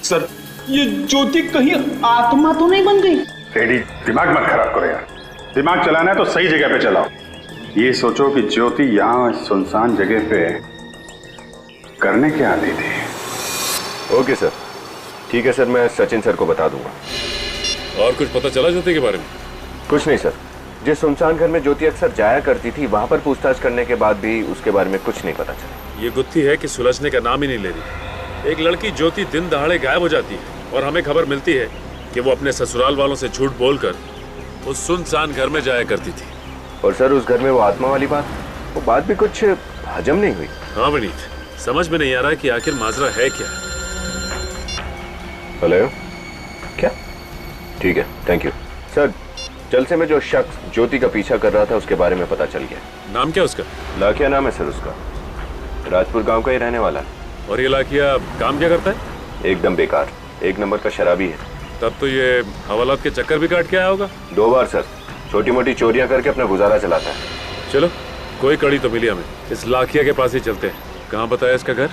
सर, ये ज्योति कहीं आत्मा तो नहीं बन गई? रेडी, दिमाग मत खराब करो यार। दिमाग चलाना है तो सही जगह पे चलाओ। ये सोचो कि ज्योति यहाँ सुनसान जगह पे करने क्या आती थी। ओके सर, ठीक है सर, मैं सचिन सर को बता दूंगा। और कुछ पता चला ज्योति के बारे में? कुछ नहीं सर, जिस सुनसान घर में ज्योति अक्सर जाया करती थी वहां पर पूछताछ करने के बाद भी उसके बारे में कुछ नहीं पता चला। ये गुत्थी है कि सुलझने का नाम ही नहीं ले रही। एक लड़की ज्योति दिन दहाड़े गायब हो जाती है और हमें खबर मिलती है कि वो अपने ससुराल वालों से झूठ बोलकर उस सुनसान घर में जाया करती थी। और सर, उस घर में वो आत्मा वाली बात, वो बात भी कुछ हजम नहीं हुई। हाँ विनीत, समझ में नहीं आ रहा कि आखिर माजरा है क्या। हेलो, क्या? ठीक है, थैंक यू सर। जलसे में जो शख्स ज्योति का पीछा कर रहा था उसके बारे में पता चल गया। नाम क्या उसका? लाखिया नाम है सर उसका, राजपुर गांव का ही रहने वाला है। और ये लाखिया काम क्या करता है? एकदम बेकार, 1 नंबर का शराबी है। तब तो ये हवालात के चक्कर भी काट के आया होगा। 2 बार सर, छोटी मोटी चोरियां करके अपना गुजारा चलाता है। चलो, कोई कड़ी तो मिली हमें, इस लाखिया के पास ही चलते हैं। कहाँ बताया इसका घर?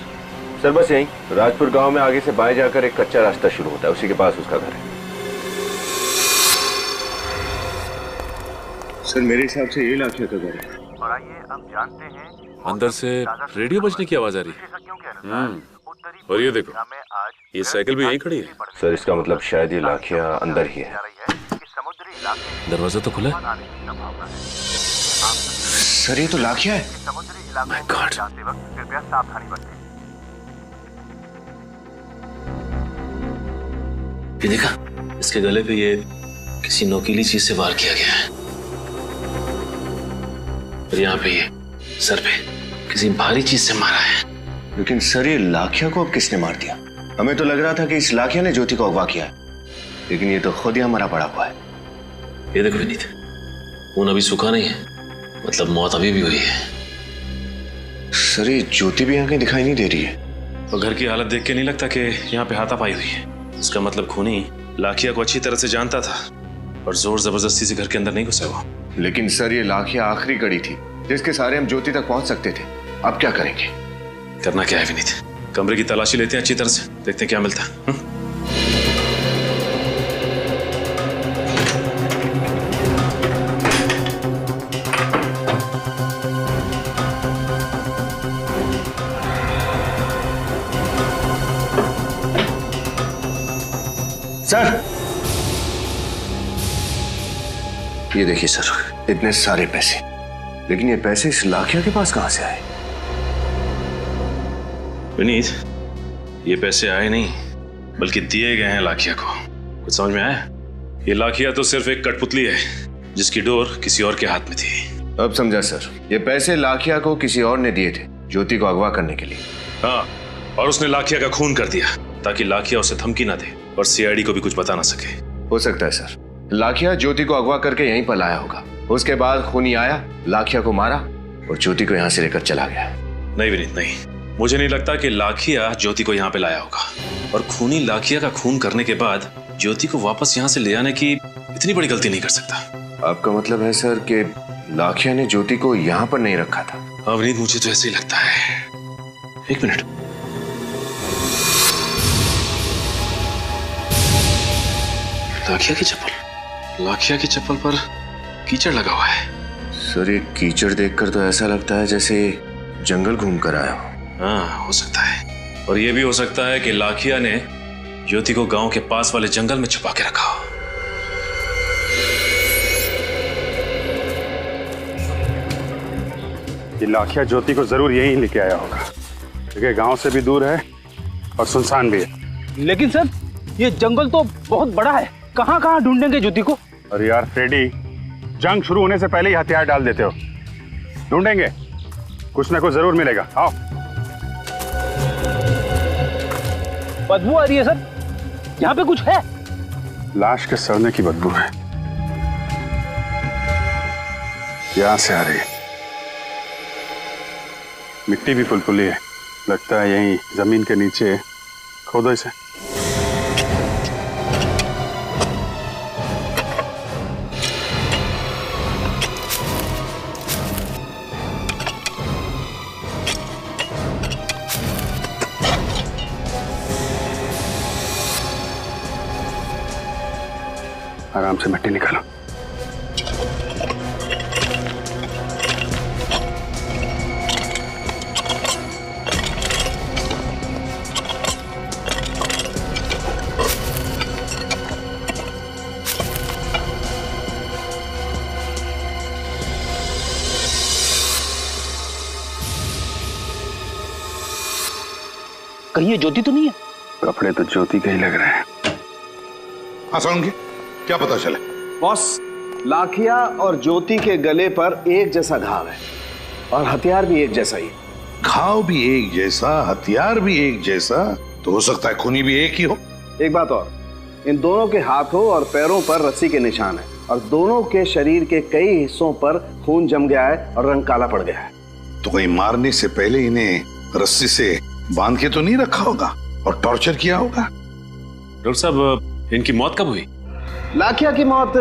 सर बस यहीं, राजपुर गांव में आगे से बाएं जाकर एक कच्चा रास्ता शुरू होता है, उसी के पास उसका घर है। सर मेरे हिसाब से ये लाखिया का घर है। और आइए अब जानते हैं अंदर से रेडियो बजने की आवाज आ रही है। और ये देखो, ये साइकिल भी यहीं खड़ी है। सर इसका मतलब शायद ये लाखिया अंदर ही है। दरवाजा तो खुला है। सर ये तो लाखिया है। माय गॉड, कृपया सावधानी बरतें। ये देखा, इसके गले पे ये किसी नोकीली चीज से वार किया गया है। और यहाँ पे ये सर पे किसी भारी चीज से मारा है। लेकिन सर ये लाखिया को अब किसने मार दिया? हमें तो लग रहा था कि इस लाखिया ने ज्योति को अगवा किया है, लेकिन ये तो खुद ही हमारा पड़ा हुआ है। ये देखो विनीत, खून अभी सूखा नहीं है, मतलब मौत अभी भी हुई है। सर ये ज्योति भी यहाँ कहीं दिखाई नहीं दे रही है। और घर की हालत देख के नहीं लगता कि यहाँ पे हाथापाई हुई है। इसका मतलब खूनी लाखिया को अच्छी तरह से जानता था और जोर जबरदस्ती से घर के अंदर नहीं घुसा हुआ। लेकिन सर ये लाखिया आखिरी कड़ी थी जिसके सहारे हम ज्योति तक पहुंच सकते थे। अब क्या करेंगे? करना क्या है विनीत, कमरे की तलाशी लेते हैं अच्छी तरह से, देखते हैं क्या मिलता है। सर ये देखिए सर, इतने सारे पैसे, लेकिन ये पैसे इस लाखिया के पास कहां से आए? विनीत, ये पैसे आए नहीं बल्कि दिए गए हैं लाखिया को। कुछ समझ में आया? ये लाखिया तो सिर्फ एक कठपुतली है जिसकी डोर किसी और के हाथ में थी। अब समझा सर, ये पैसे लाखिया को किसी और ने दिए थे ज्योति को अगवा करने के लिए। हाँ, और उसने लाखिया का खून कर दिया ताकि लाखिया उसे धमकी ना दे और सीआईडी को भी कुछ बता ना सके। हो सकता है सर, लाखिया ज्योति को अगवा करके यहीं पर लाया होगा। उसके बाद खूनी आया, लाखिया को मारा और ज्योति को यहाँ से लेकर चला गया। नहीं विनीत नहीं, मुझे नहीं लगता कि लाखिया ज्योति को यहाँ पे लाया होगा। और खूनी लाखिया का खून करने के बाद ज्योति को वापस यहाँ से ले आने की इतनी बड़ी गलती नहीं कर सकता। आपका मतलब है सर कि लाखिया ने ज्योति को यहाँ पर नहीं रखा था? हाँ विनीत, मुझे तो ऐसे ही लगता है। एक मिनट, लाखिया की चप्पल पर कीचड़ लगा हुआ है। सर ये कीचड़ देखकर तो ऐसा लगता है जैसे जंगल घूम कर आया हो। हाँ हो सकता है, और ये भी हो सकता है कि लाखिया ने ज्योति को गांव के पास वाले जंगल में छुपा के रखा हो। ये लाखिया ज्योति को जरूर यहीं लेके आया होगा, क्योंकि गांव से भी दूर है और सुनसान भी है। लेकिन सर ये जंगल तो बहुत बड़ा है, कहाँ कहाँ ढूंढेंगे ज्योति को? अरे यार फ्रेडी, जंग शुरू होने से पहले ही हथियार डाल देते हो। ढूंढेंगे, कुछ ना कुछ जरूर मिलेगा। आओ। बदबू आ रही है सर, यहाँ पे कुछ है? लाश के सड़ने की बदबू है, यहां से आ रही है। मिट्टी भी फुलफुली है, लगता है यहीं जमीन के नीचे खोदो इसे। आराम से मिट्टी निकालो। कहीं ये ज्योति तो नहीं है? कपड़े तो ज्योति के ही लग रहे हैं। हाँ सोलंकी, क्या पता चले? बॉस, लाखिया और ज्योति के गले पर एक जैसा घाव है और हथियार भी एक जैसा ही। घाव भी एक जैसा, हथियार भी एक जैसा, तो हो सकता है खूनी भी एक ही हो। एक बात और, इन दोनों के हाथों और पैरों पर रस्सी के निशान है और दोनों के शरीर के कई हिस्सों पर खून जम गया है और रंग काला पड़ गया है। तो कहीं मारने से पहले इन्हें रस्सी से बांध के तो नहीं रखा होगा और टॉर्चर किया होगा? डॉक्टर साहब, इनकी मौत कब हुई? लाखिया की मौत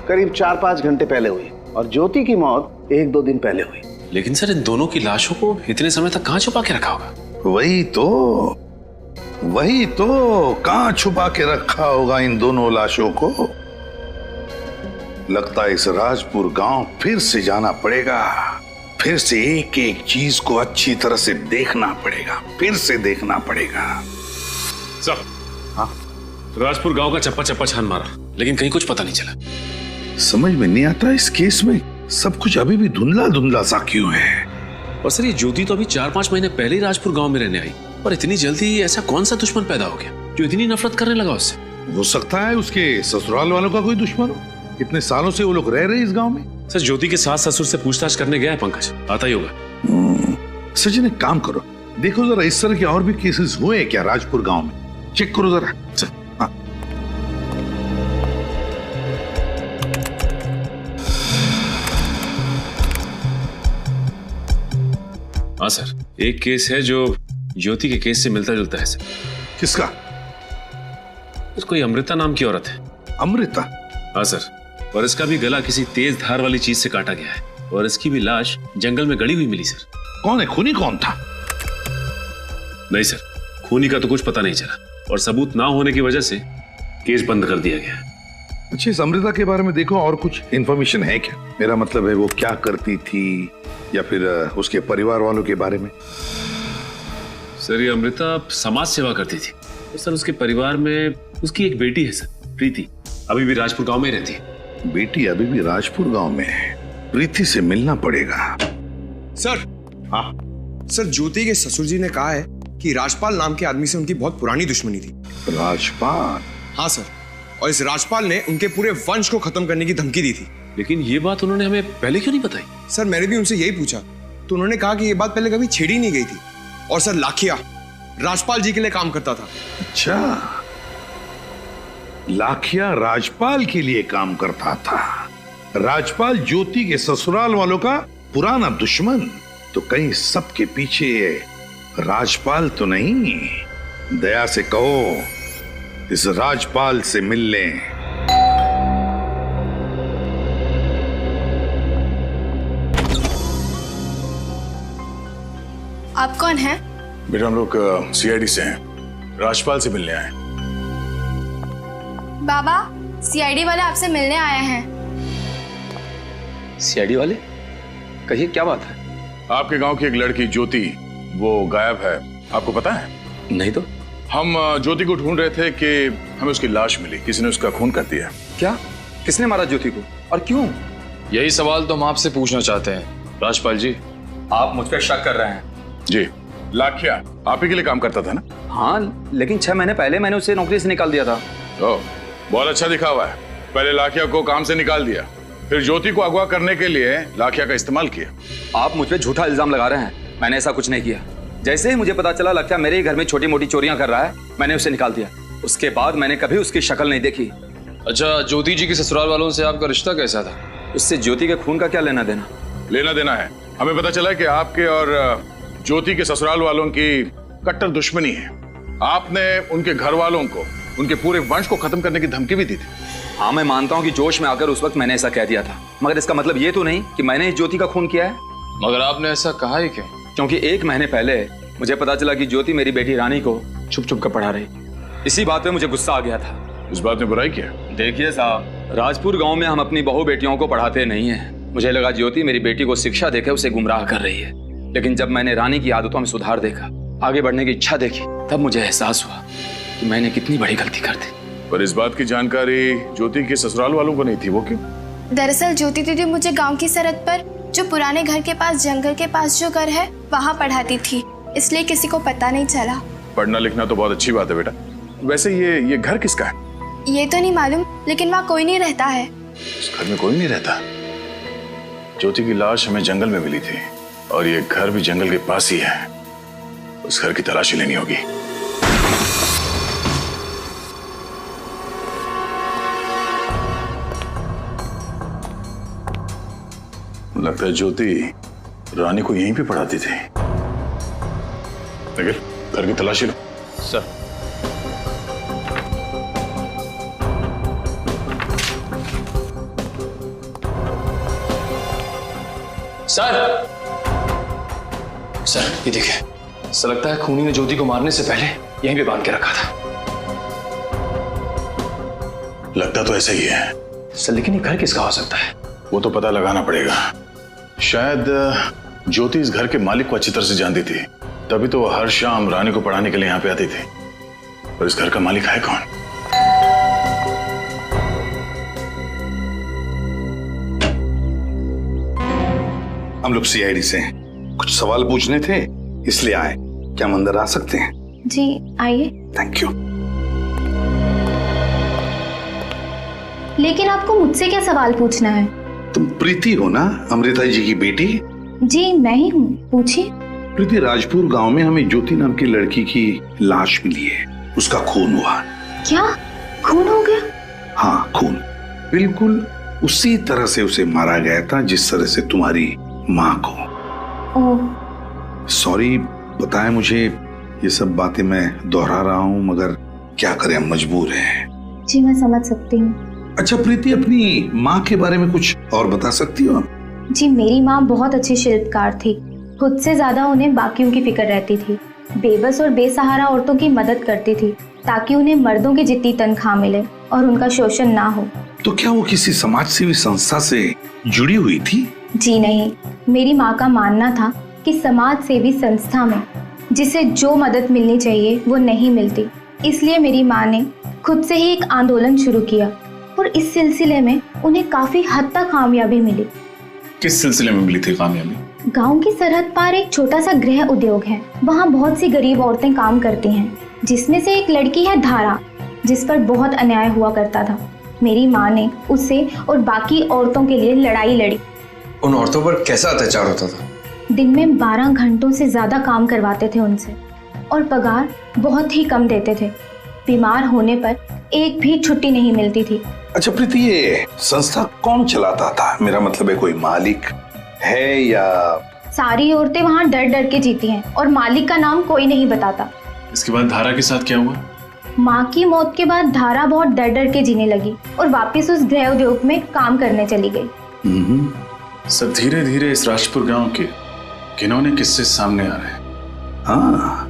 करीब 4-5 घंटे पहले हुई और ज्योति की मौत 1-2 दिन पहले हुई। लेकिन सर इन दोनों की लाशों को इतने समय तक कहाँ छुपा के रखा होगा? वही तो कहाँ छुपा के रखा होगा इन दोनों लाशों को? लगता है इस राजपुर गांव फिर से जाना पड़ेगा, फिर से एक एक चीज को अच्छी तरह से देखना पड़ेगा, फिर से देखना पड़ेगा। सर, हाँ, राजपुर गांव का चप्पा चप्पा छान मारा, लेकिन कहीं कुछ पता नहीं चला। समझ में नहीं आता इस केस में सब कुछ अभी भी धुंधला धुंधला सा क्यों है। और सर ये ज्योति तो अभी 4-5 महीने पहले ही राजपुर गांव में रहने आई, और इतनी जल्दी ऐसा कौन सा दुश्मन पैदा हो गया जो इतनी नफरत करने लगा उससे? हो सकता है उसके ससुराल वालों का कोई दुश्मन हो। इतने सालों से वो लोग रह रहे इस गांव में। सर ज्योति के सास ससुर से पूछताछ करने गया है पंकज, आता ही होगा। सचिन एक काम करो, देखो जरा इस तरह के और भी केसेस हुए क्या राजपुर गांव में, चेक करो जरा। हाँ। हाँ सर, एक केस है जो ज्योति के केस से मिलता जुलता है सर। किसका? कोई अमृता नाम की औरत है। अमृता? हाँ सर, और इसका भी गला किसी तेज धार वाली चीज से काटा गया है और इसकी भी लाश जंगल में गड़ी हुई मिली सर। कौन है खूनी? कौन था? नहीं सर, खूनी का तो कुछ पता नहीं चला और सबूत ना होने की वजह से केस बंद कर दिया गया। अच्छा, इस अमृता के बारे में देखो और कुछ इंफॉर्मेशन है क्या? मेरा मतलब है वो क्या करती थी या फिर उसके परिवार वालों के बारे में। सर ये अमृता समाज सेवा करती थी और सर उसके परिवार में उसकी एक बेटी है सर, प्रीति, अभी भी राजपुर गांव में रहती है। बेटी अभी भी राजपुर गांव में है? प्रीति से मिलना पड़ेगा। सर, हाँ सर, ज्योति के ससुर जी ने कहा है कि राजपाल नाम के आदमी से उनकी बहुत पुरानी दुश्मनी थी। राजपाल? हाँ सर, और इस राजपाल ने उनके पूरे वंश को खत्म करने की धमकी दी थी। लेकिन ये बात उन्होंने हमें पहले क्यों नहीं बताई? सर मैंने भी उनसे यही पूछा तो उन्होंने कहा कि ये बात पहले कभी छेड़ी नहीं गई थी। और सर राजपाल जी के लिए काम करता था। अच्छा, लाखिया राजपाल के लिए काम करता था। राजपाल ज्योति के ससुराल वालों का पुराना दुश्मन। तो कहीं सबके पीछे राजपाल तो नहीं? दया से कहो इस राजपाल से मिल लें। आप कौन हैं? बेटा हम लोग सीआईडी से हैं, राजपाल से मिलने आए। बाबा, सीआईडी वाले आपसे मिलने आए हैं। सीआईडी वाले? कहिए क्या बात है? आपके गांव की एक लड़की ज्योति, वो गायब है, आपको पता है? नहीं तो। हम ज्योति को ढूंढ रहे थे कि हमें उसकी लाश मिली, किसी ने उसका खून कर दिया। क्या? किसने मारा ज्योति को और क्यों? यही सवाल तो हम आपसे पूछना चाहते हैं राजपाल जी। आप मुझ पर शक कर रहे हैं? जी। लाखिया आप ही के लिए काम करता था ना? हाँ, लेकिन 6 महीने पहले मैंने उसे नौकरी से निकाल दिया था। ओह, बहुत अच्छा दिखा हुआ है। पहले लाखिया को काम से निकाल दिया, फिर ज्योति को अगवा करने के लिए लाखिया का इस्तेमाल किया। आप मुझ पे झूठा इल्जाम लगा रहे हैं। मैंने ऐसा कुछ नहीं किया। जैसे ही मुझे पता चला लाखिया मेरे ही घर में छोटी मोटी चोरियां कर रहा है, मैंने उसे निकाल दिया। उसके बाद मैंने कभी उसकी शक्ल नहीं देखी। अच्छा, ज्योति जी के ससुराल वालों से आपका रिश्ता कैसा था? उससे ज्योति के खून का क्या लेना देना? लेना देना है। हमें पता चला कि आपके और ज्योति के ससुराल वालों की कट्टर दुश्मनी है। आपने उनके घर वालों को, उनके पूरे वंश को खत्म करने की धमकी भी दी थी। हाँ, मैं मानता हूँ कि जोश में आकर उस वक्त मैंने ऐसा कह दिया था, मगर इसका मतलब ये तो नहीं कि मैंने ज्योति का खून किया है। मगर आपने ऐसा कहा ही क्यों? क्योंकि 1 महीने पहले मुझे पता चला कि ज्योति मेरी बेटी रानी को छुप छुप कर पढ़ा रही। इसी बात पे मुझे गुस्सा आ गया था। इस बात में बुराई क्या? देखिए साहब, राजपुर गांव में हम अपनी बहू बेटियों को पढ़ाते नहीं हैं। मुझे लगा ज्योति मेरी बेटी को शिक्षा देकर उसे गुमराह कर रही है, लेकिन जब मैंने रानी की आदतों में सुधार देखा, आगे बढ़ने की इच्छा देखी, तब मुझे एहसास हुआ कि मैंने कितनी बड़ी गलती कर दी। पर इस बात की जानकारी ज्योति के ससुराल वालों को नहीं थी। वो क्यों? दरअसल ज्योति दीदी मुझे गांव की सरहद पर जो पुराने घर के पास, जंगल के पास जो घर है, वहाँ पढ़ाती थी, इसलिए किसी को पता नहीं चला। पढ़ना लिखना तो बहुत अच्छी बात है बेटा। वैसे ये घर किसका है? ये तो नहीं मालूम, लेकिन वहाँ कोई नहीं रहता है। उस घर में कोई नहीं रहता? ज्योति की लाश हमें जंगल में मिली थी और ये घर भी जंगल के पास ही है। उस घर की तलाशी लेनी होगी। लगता है ज्योति रानी को यहीं पे पढ़ाती थी। लेकिन घर की तलाशी लो। सर। सर, ये देखिए, ऐसा लगता है खूनी ने ज्योति को मारने से पहले यहीं पे बांध के रखा था। लगता तो ऐसा ही है सर, लेकिन ये घर किसका हो सकता है? वो तो पता लगाना पड़ेगा। शायद ज्योति इस घर के मालिक को अच्छी तरह से जानती थी, तभी तो वो हर शाम रानी को पढ़ाने के लिए यहाँ पे आती थी। पर इस घर का मालिक है कौन? हम लोग सीआईडी से हैं, कुछ सवाल पूछने थे इसलिए आए। क्या हम अंदर आ सकते हैं? जी आइए। Thank you. लेकिन आपको मुझसे क्या सवाल पूछना है? तुम प्रीति हो ना, अमृता जी की बेटी? जी मैं ही हूँ, पूछिए। प्रीति, राजपुर गांव में हमें ज्योति नाम की लड़की की लाश मिली है, उसका खून हुआ। क्या खून हो गया? हाँ, खून बिल्कुल उसी तरह से उसे मारा गया था जिस तरह से तुम्हारी माँ को। ओह सॉरी, बताए मुझे ये सब बातें मैं दोहरा रहा हूँ, मगर क्या करें, हम मजबूर हैं। जी मैं समझ सकती हूँ। अच्छा प्रीति, अपनी माँ के बारे में कुछ और बता सकती हो? जी मेरी माँ बहुत अच्छी शिल्पकार थी, खुद से ज्यादा उन्हें बाकियों की फिक्र रहती थी। बेबस और बेसहारा औरतों की मदद करती थी ताकि उन्हें मर्दों की जितनी तनख्वाह मिले और उनका शोषण ना हो। तो क्या वो किसी समाज सेवी संस्था से जुड़ी हुई थी? जी नहीं, मेरी माँ का मानना था कि समाज सेवी संस्था में जिसे जो मदद मिलनी चाहिए वो नहीं मिलती, इसलिए मेरी माँ ने खुद से ही एक आंदोलन शुरू किया और इस सिलसिले में उन्हें काफी हद तक कामयाबी मिली। किस सिलसिले में मिली थी कामयाबी? गांव की सरहद पार एक छोटा सा गृह उद्योग है, वहाँ बहुत सी गरीब औरतें काम करती हैं, जिसमें से एक लड़की है धारा, जिस पर बहुत अन्याय हुआ करता था। मेरी माँ ने उससे और बाकी औरतों के लिए लड़ाई लड़ी। उन औरतों पर कैसा अत्याचार होता था? दिन में 12 घंटों से ज्यादा काम करवाते थे उनसे। और पगार बहुत ही कम देते थे। बीमार होने पर एक भी छुट्टी नहीं मिलती थी। अच्छा प्रीति, ये संस्था कौन चलाता था? मेरा मतलब है कोई मालिक है या? सारी औरतें वहाँ डर डर के जीती हैं और मालिक का नाम कोई नहीं बताता। इसके बाद धारा के साथ क्या हुआ? माँ की मौत के बाद धारा बहुत डर डर के जीने लगी और वापस उस गृह उद्योग में काम करने चली गई। सर धीरे धीरे इस राजपुर गांव के घिनौने किस्से सामने आ रहे हैं। हाँ,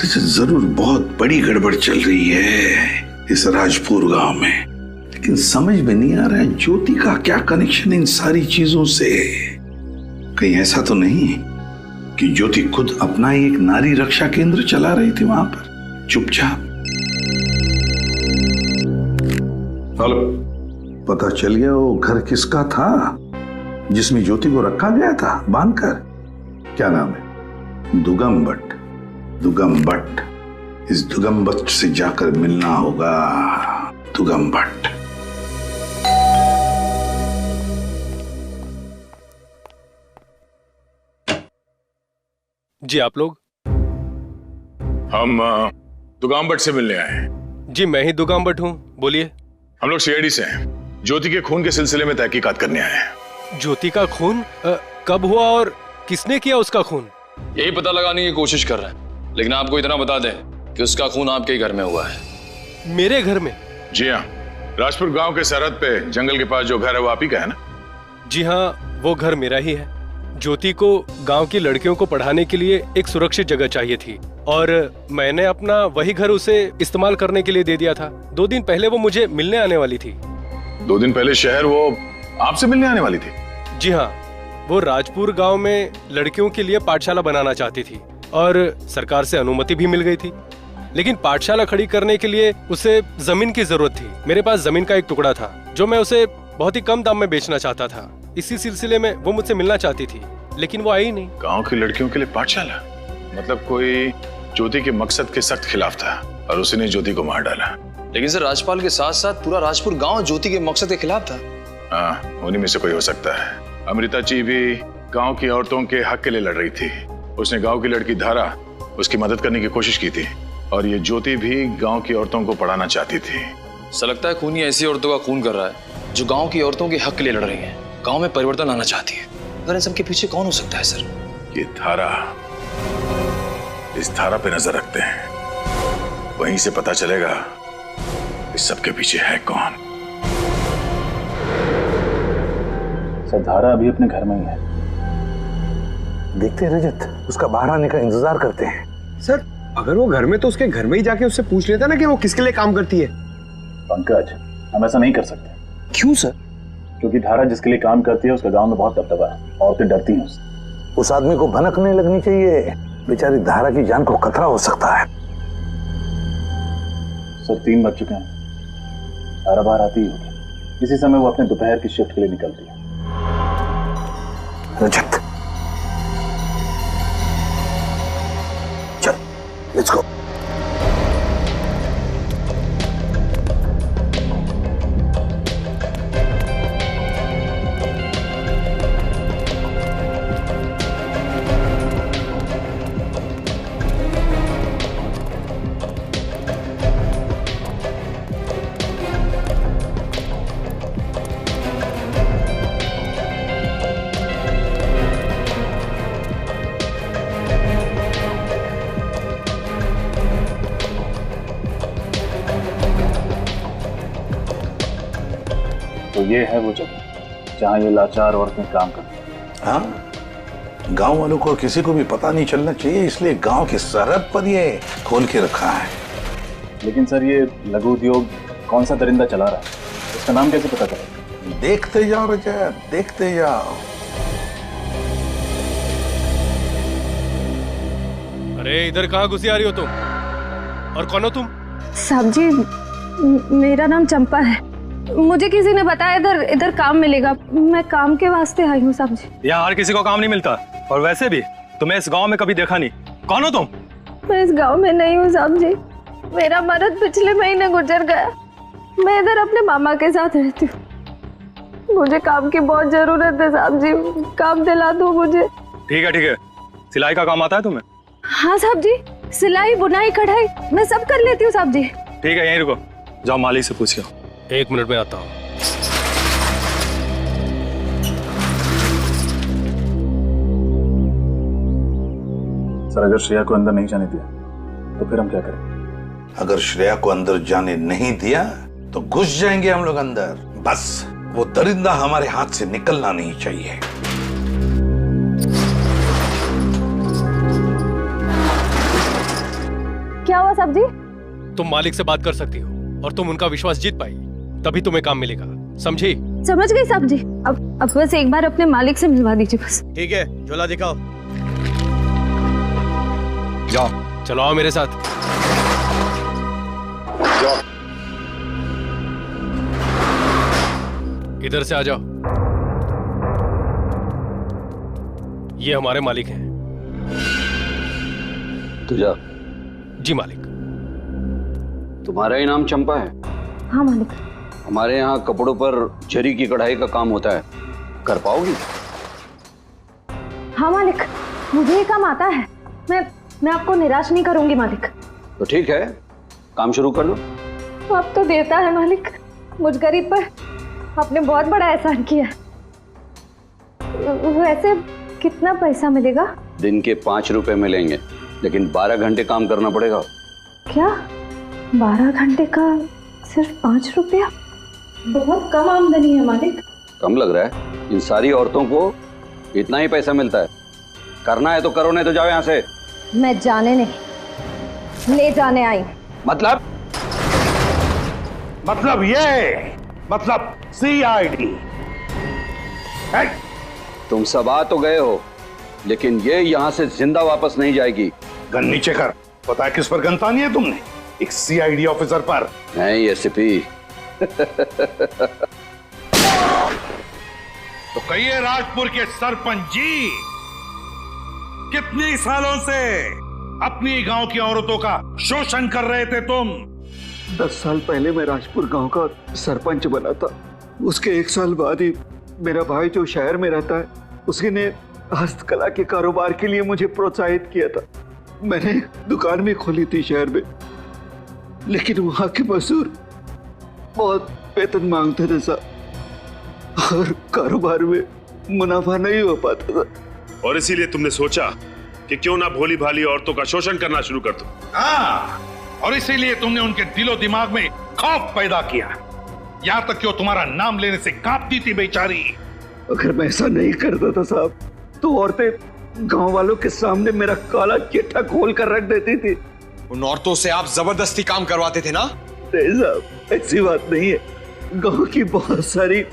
जरूर बहुत बड़ी गड़बड़ चल रही है इस राजपुर गांव में, लेकिन समझ में नहीं आ रहा है ज्योति का क्या कनेक्शन इन सारी चीजों से। कहीं ऐसा तो नहीं कि ज्योति खुद अपना ही एक नारी रक्षा केंद्र चला रही थी वहां पर चुपचाप? हेलो, पता चल गया वो घर किसका था जिसमें ज्योति को रखा गया था बांधकर? क्या नाम है? दुगम भट्ट। दुगम भट्ट, इस दुगम भट्ट से जाकर मिलना होगा। दुगम भट्ट। जी आप लोग? हम दुगाम भट्ट से मिलने आए हैं। जी मैं ही दुगाम भट्ट हूँ, बोलिए। हम लोग सीआईडी से हैं। ज्योति के खून के सिलसिले में तहकीकात करने आए हैं। ज्योति का खून कब हुआ और किसने किया उसका खून? यही पता लगाने की कोशिश कर रहे हैं, लेकिन आपको इतना बता दें कि उसका खून आपके ही घर में हुआ है। मेरे घर में? जी हाँ, राजपुर गांव के सरहद पे जंगल के पास जो घर है वो आप ही का है ना? जी हाँ, वो घर मेरा ही है। ज्योति को गांव की लड़कियों को पढ़ाने के लिए एक सुरक्षित जगह चाहिए थी और मैंने अपना वही घर उसे इस्तेमाल करने के लिए दे दिया था। 2 दिन पहले वो मुझे मिलने आने वाली थी। 2 दिन पहले शहर वो आपसे मिलने आने वाली थी? जी हाँ, वो राजपुर गांव में लड़कियों के लिए पाठशाला बनाना चाहती थी और सरकार से अनुमति भी मिल गई थी, लेकिन पाठशाला खड़ी करने के लिए उसे जमीन की जरूरत थी। मेरे पास जमीन का एक टुकड़ा था जो मैं उसे बहुत ही कम दाम में बेचना चाहता था। इसी सिलसिले में वो मुझसे मिलना चाहती थी, लेकिन वो आई नहीं। गांव की लड़कियों के लिए पाठशाला? मतलब कोई ज्योति के मकसद के सख्त खिलाफ था और उसने ज्योति को मार डाला। लेकिन सर राजपाल के साथ साथ पूरा राजपुर गांव ज्योति के मकसद के खिलाफ था। हाँ, उन्हीं में से कोई हो सकता है। अमृता जी भी गांव की औरतों के हक के लिए लड़ रही थी। उसने गांव की लड़की धारा उसकी मदद करने की कोशिश की थी और ये ज्योति भी गांव की औरतों को पढ़ाना चाहती थी। सर लगता है खूनी ऐसी औरतों का खून कर रहा है जो गांव की औरतों के हक के लिए लड़ रही हैं, गांव में परिवर्तन लाना चाहती है। अगर इन सबके पीछे कौन हो सकता है सर? ये धारा, इस धारा पे नजर रखते हैं, वहीं से पता चलेगा इस सबके पीछे है कौन। सर धारा अभी अपने घर में ही है। देखते हैं रजत, उसका बाहर आने का इंतजार करते हैं। सर अगर वो घर में तो उसके घर में ही जाके उससे पूछ लेता ना कि वो किसके लिए काम करती है। पंकज, हम ऐसा नहीं कर सकते। क्यों सर? क्योंकि धारा जिसके लिए काम करती है उसका गांव में बहुत दबदबा है, औरतें डरती हैं उससे। उस आदमी को भनक नहीं लगनी चाहिए, बेचारी धारा की जान को खतरा हो सकता है। सर 3 बज चुके हैं, धारा बाहर आती ही होगी। इसी समय वो अपने दोपहर की शिफ्ट के लिए निकलती है। रजत, चल लेट्स गो। तो ये है वो जगह जहाँ ये लाचार औरतें काम करती हैं। हाँ, गांव वालों को किसी को भी पता नहीं चलना चाहिए, इसलिए गांव की सरहद पर ये खोल के रखा है। लेकिन सर ये लघु उद्योग कौन सा दरिंदा चला रहा है, इसका नाम कैसे पता चलेगा? देखते जाओ रजत, देखते जाओ। अरे इधर कहाँ घुसी आ रही हो तुम? और कौन हो तुम? साहब जी, मेरा नाम चंपा है। मुझे किसी ने बताया इधर काम मिलेगा। मैं काम के वास्ते आई हूँ साहब जी। यहाँ हर किसी को काम नहीं मिलता, और वैसे भी तुम्हें इस गांव में कभी देखा नहीं। कौन हो तुम? मैं इस गांव में नहीं हूँ साहब जी। मेरा मर्द पिछले महीने गुजर गया। मैं इधर अपने मामा के साथ रहती हूँ। मुझे काम की बहुत जरूरत है साहब जी, काम दिला दो मुझे। ठीक है, सिलाई का काम आता है तुम्हें? हाँ साहब जी। सिलाई, बुनाई, कढ़ाई मैं सब कर लेती हूँ साहब जी। ठीक है, यहीं रुको, जाओ मालिक से पूछ के आओ। 1 मिनट में आता हूँ। सर अगर श्रेया को अंदर नहीं जाने दिया तो फिर हम क्या करें? अगर श्रेया को अंदर जाने नहीं दिया तो घुस जाएंगे हम लोग अंदर। बस वो दरिंदा हमारे हाथ से निकलना नहीं चाहिए। क्या हुआ साहब जी? तुम मालिक से बात कर सकती हो और तुम उनका विश्वास जीत पाई, तभी तुम्हें काम मिलेगा, समझी? समझ गई साहब जी। अब बस एक बार अपने मालिक से मिलवा दीजिए बस। ठीक है, झोला दिखाओ। जाओ, चलो आओ मेरे साथ। जाओ, इधर से आ जाओ। ये हमारे मालिक हैं। तुझा? जी मालिक। तुम्हारा ही नाम चंपा है? हाँ मालिक। हमारे यहाँ कपड़ों पर जरी की कढ़ाई का काम होता है, कर पाओगी? हाँ मालिक, मुझे ये काम आता है। मैं आपको निराश नहीं करूंगी मालिक। तो ठीक है, काम शुरू कर लो। अब तो देता है मालिक, मुझ गरीब पर आपने बहुत बड़ा एहसान किया। वैसे कितना पैसा मिलेगा? दिन के 5 रुपए मिलेंगे, लेकिन 12 घंटे काम करना पड़ेगा। क्या 12 घंटे का सिर्फ 5 रुपया? बहुत कम आमदनी है मालिक। कम लग रहा है? इन सारी औरतों को इतना ही पैसा मिलता है। करना है तो करो, नहीं तो जाओ यहाँ से। मैं जाने नहीं, ले जाने आई। मतलब ये मतलब CID। तुम सब आ तो गए हो, लेकिन ये यहाँ से जिंदा वापस नहीं जाएगी। गन नीचे कर। पता है किस पर गन तानी है तुमने? एक CID ऑफिसर पर। नहीं एसपी। तो कहिए राजपुर के सरपंच जी, कितने सालों से अपनी गांव की औरतों का शोषण कर रहे थे तुम? 10 साल पहले मैं राजपुर गांव का सरपंच बना था। उसके 1 साल बाद ही मेरा भाई जो शहर में रहता है, उसने हस्तकला के कारोबार के लिए मुझे प्रोत्साहित किया था। मैंने दुकान भी खोली थी शहर में, लेकिन वहां के मजदूर बहुत वेतन मांगते थे साहब, और कारोबार में मुनाफा नहीं हो पाता था। और इसीलिए तुमने सोचा कि क्यों ना भोली भाली औरतों का शोषण करना शुरू कर दो। हाँ, और इसीलिए तुमने उनके दिलो दिमाग में खौफ पैदा किया, यहाँ तक कि वो तुम्हारा नाम लेने से कांपती थी बेचारी। अगर मैं ऐसा नहीं करता था साहब, तो औरतें गांव वालों के सामने मेरा काला चिट्ठा खोल कर रख देती थी। उन औरतों से आप जबरदस्ती काम करवाते थे ना? नहीं साहब, ऐसी बात नहीं है। गांव की बहुत सारी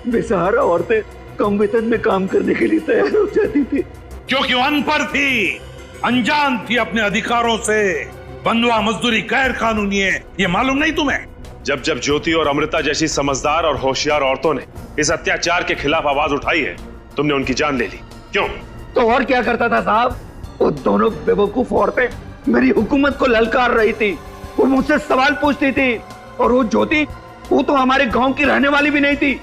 बेसहारा औरतें कम वेतन में काम करने के लिए तैयार हो जाती थी, क्योंकि वो अनपढ़ थी, अनजान थी अपने अधिकारों से। बंधुआ मजदूरी गैर कानूनी है, ये मालूम नहीं तुम्हें? जब जब ज्योति और अमृता जैसी समझदार और होशियार औरतों ने इस अत्याचार के खिलाफ आवाज उठाई है, तुमने उनकी जान ले ली। क्यों? तो और क्या करता था साहब? वो दोनों बेवकूफ औरतें मेरी हुकूमत को ललकार रही थी, वो मुझसे सवाल पूछती थी। और वो ज्योति, वो तो हमारे गांव की रहने वाली भी नहीं थी।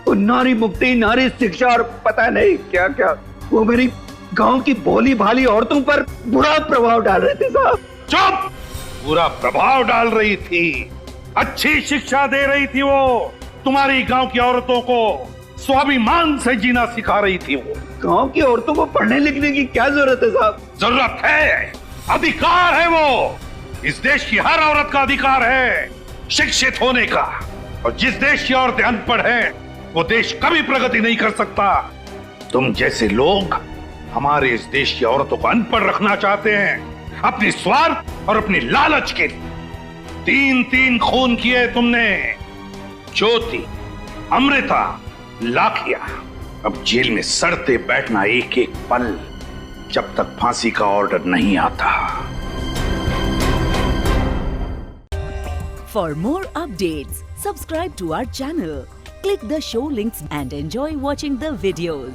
वो नारी मुक्ति, नारी शिक्षा और पता नहीं क्या क्या, वो मेरी गांव की भोली भाली औरतों पर बुरा प्रभाव डाल रहे थे साहब। चुप! बुरा प्रभाव डाल रही थी, अच्छी शिक्षा दे रही थी। वो तुम्हारी गांव की औरतों को स्वाभिमान से जीना सिखा रही थी। वो गांव की औरतों को पढ़ने लिखने की क्या जरूरत है साहब? जरूरत है, अधिकार है वो। इस देश की हर औरत का अधिकार है शिक्षित होने का। और जिस देश की औरतें अनपढ़ हैं, वो देश कभी प्रगति नहीं कर सकता। तुम जैसे लोग हमारे इस देश की औरतों को अनपढ़ रखना चाहते हैं, अपनी स्वार्थ और अपनी लालच के लिए। 3 खून किए तुमने, ज्योति, अमृता, लाखिया। अब जेल में सड़ते बैठना एक एक पल, जब तक फांसी का ऑर्डर नहीं आता। For more updates, subscribe to our channel, click the show links and enjoy watching the videos.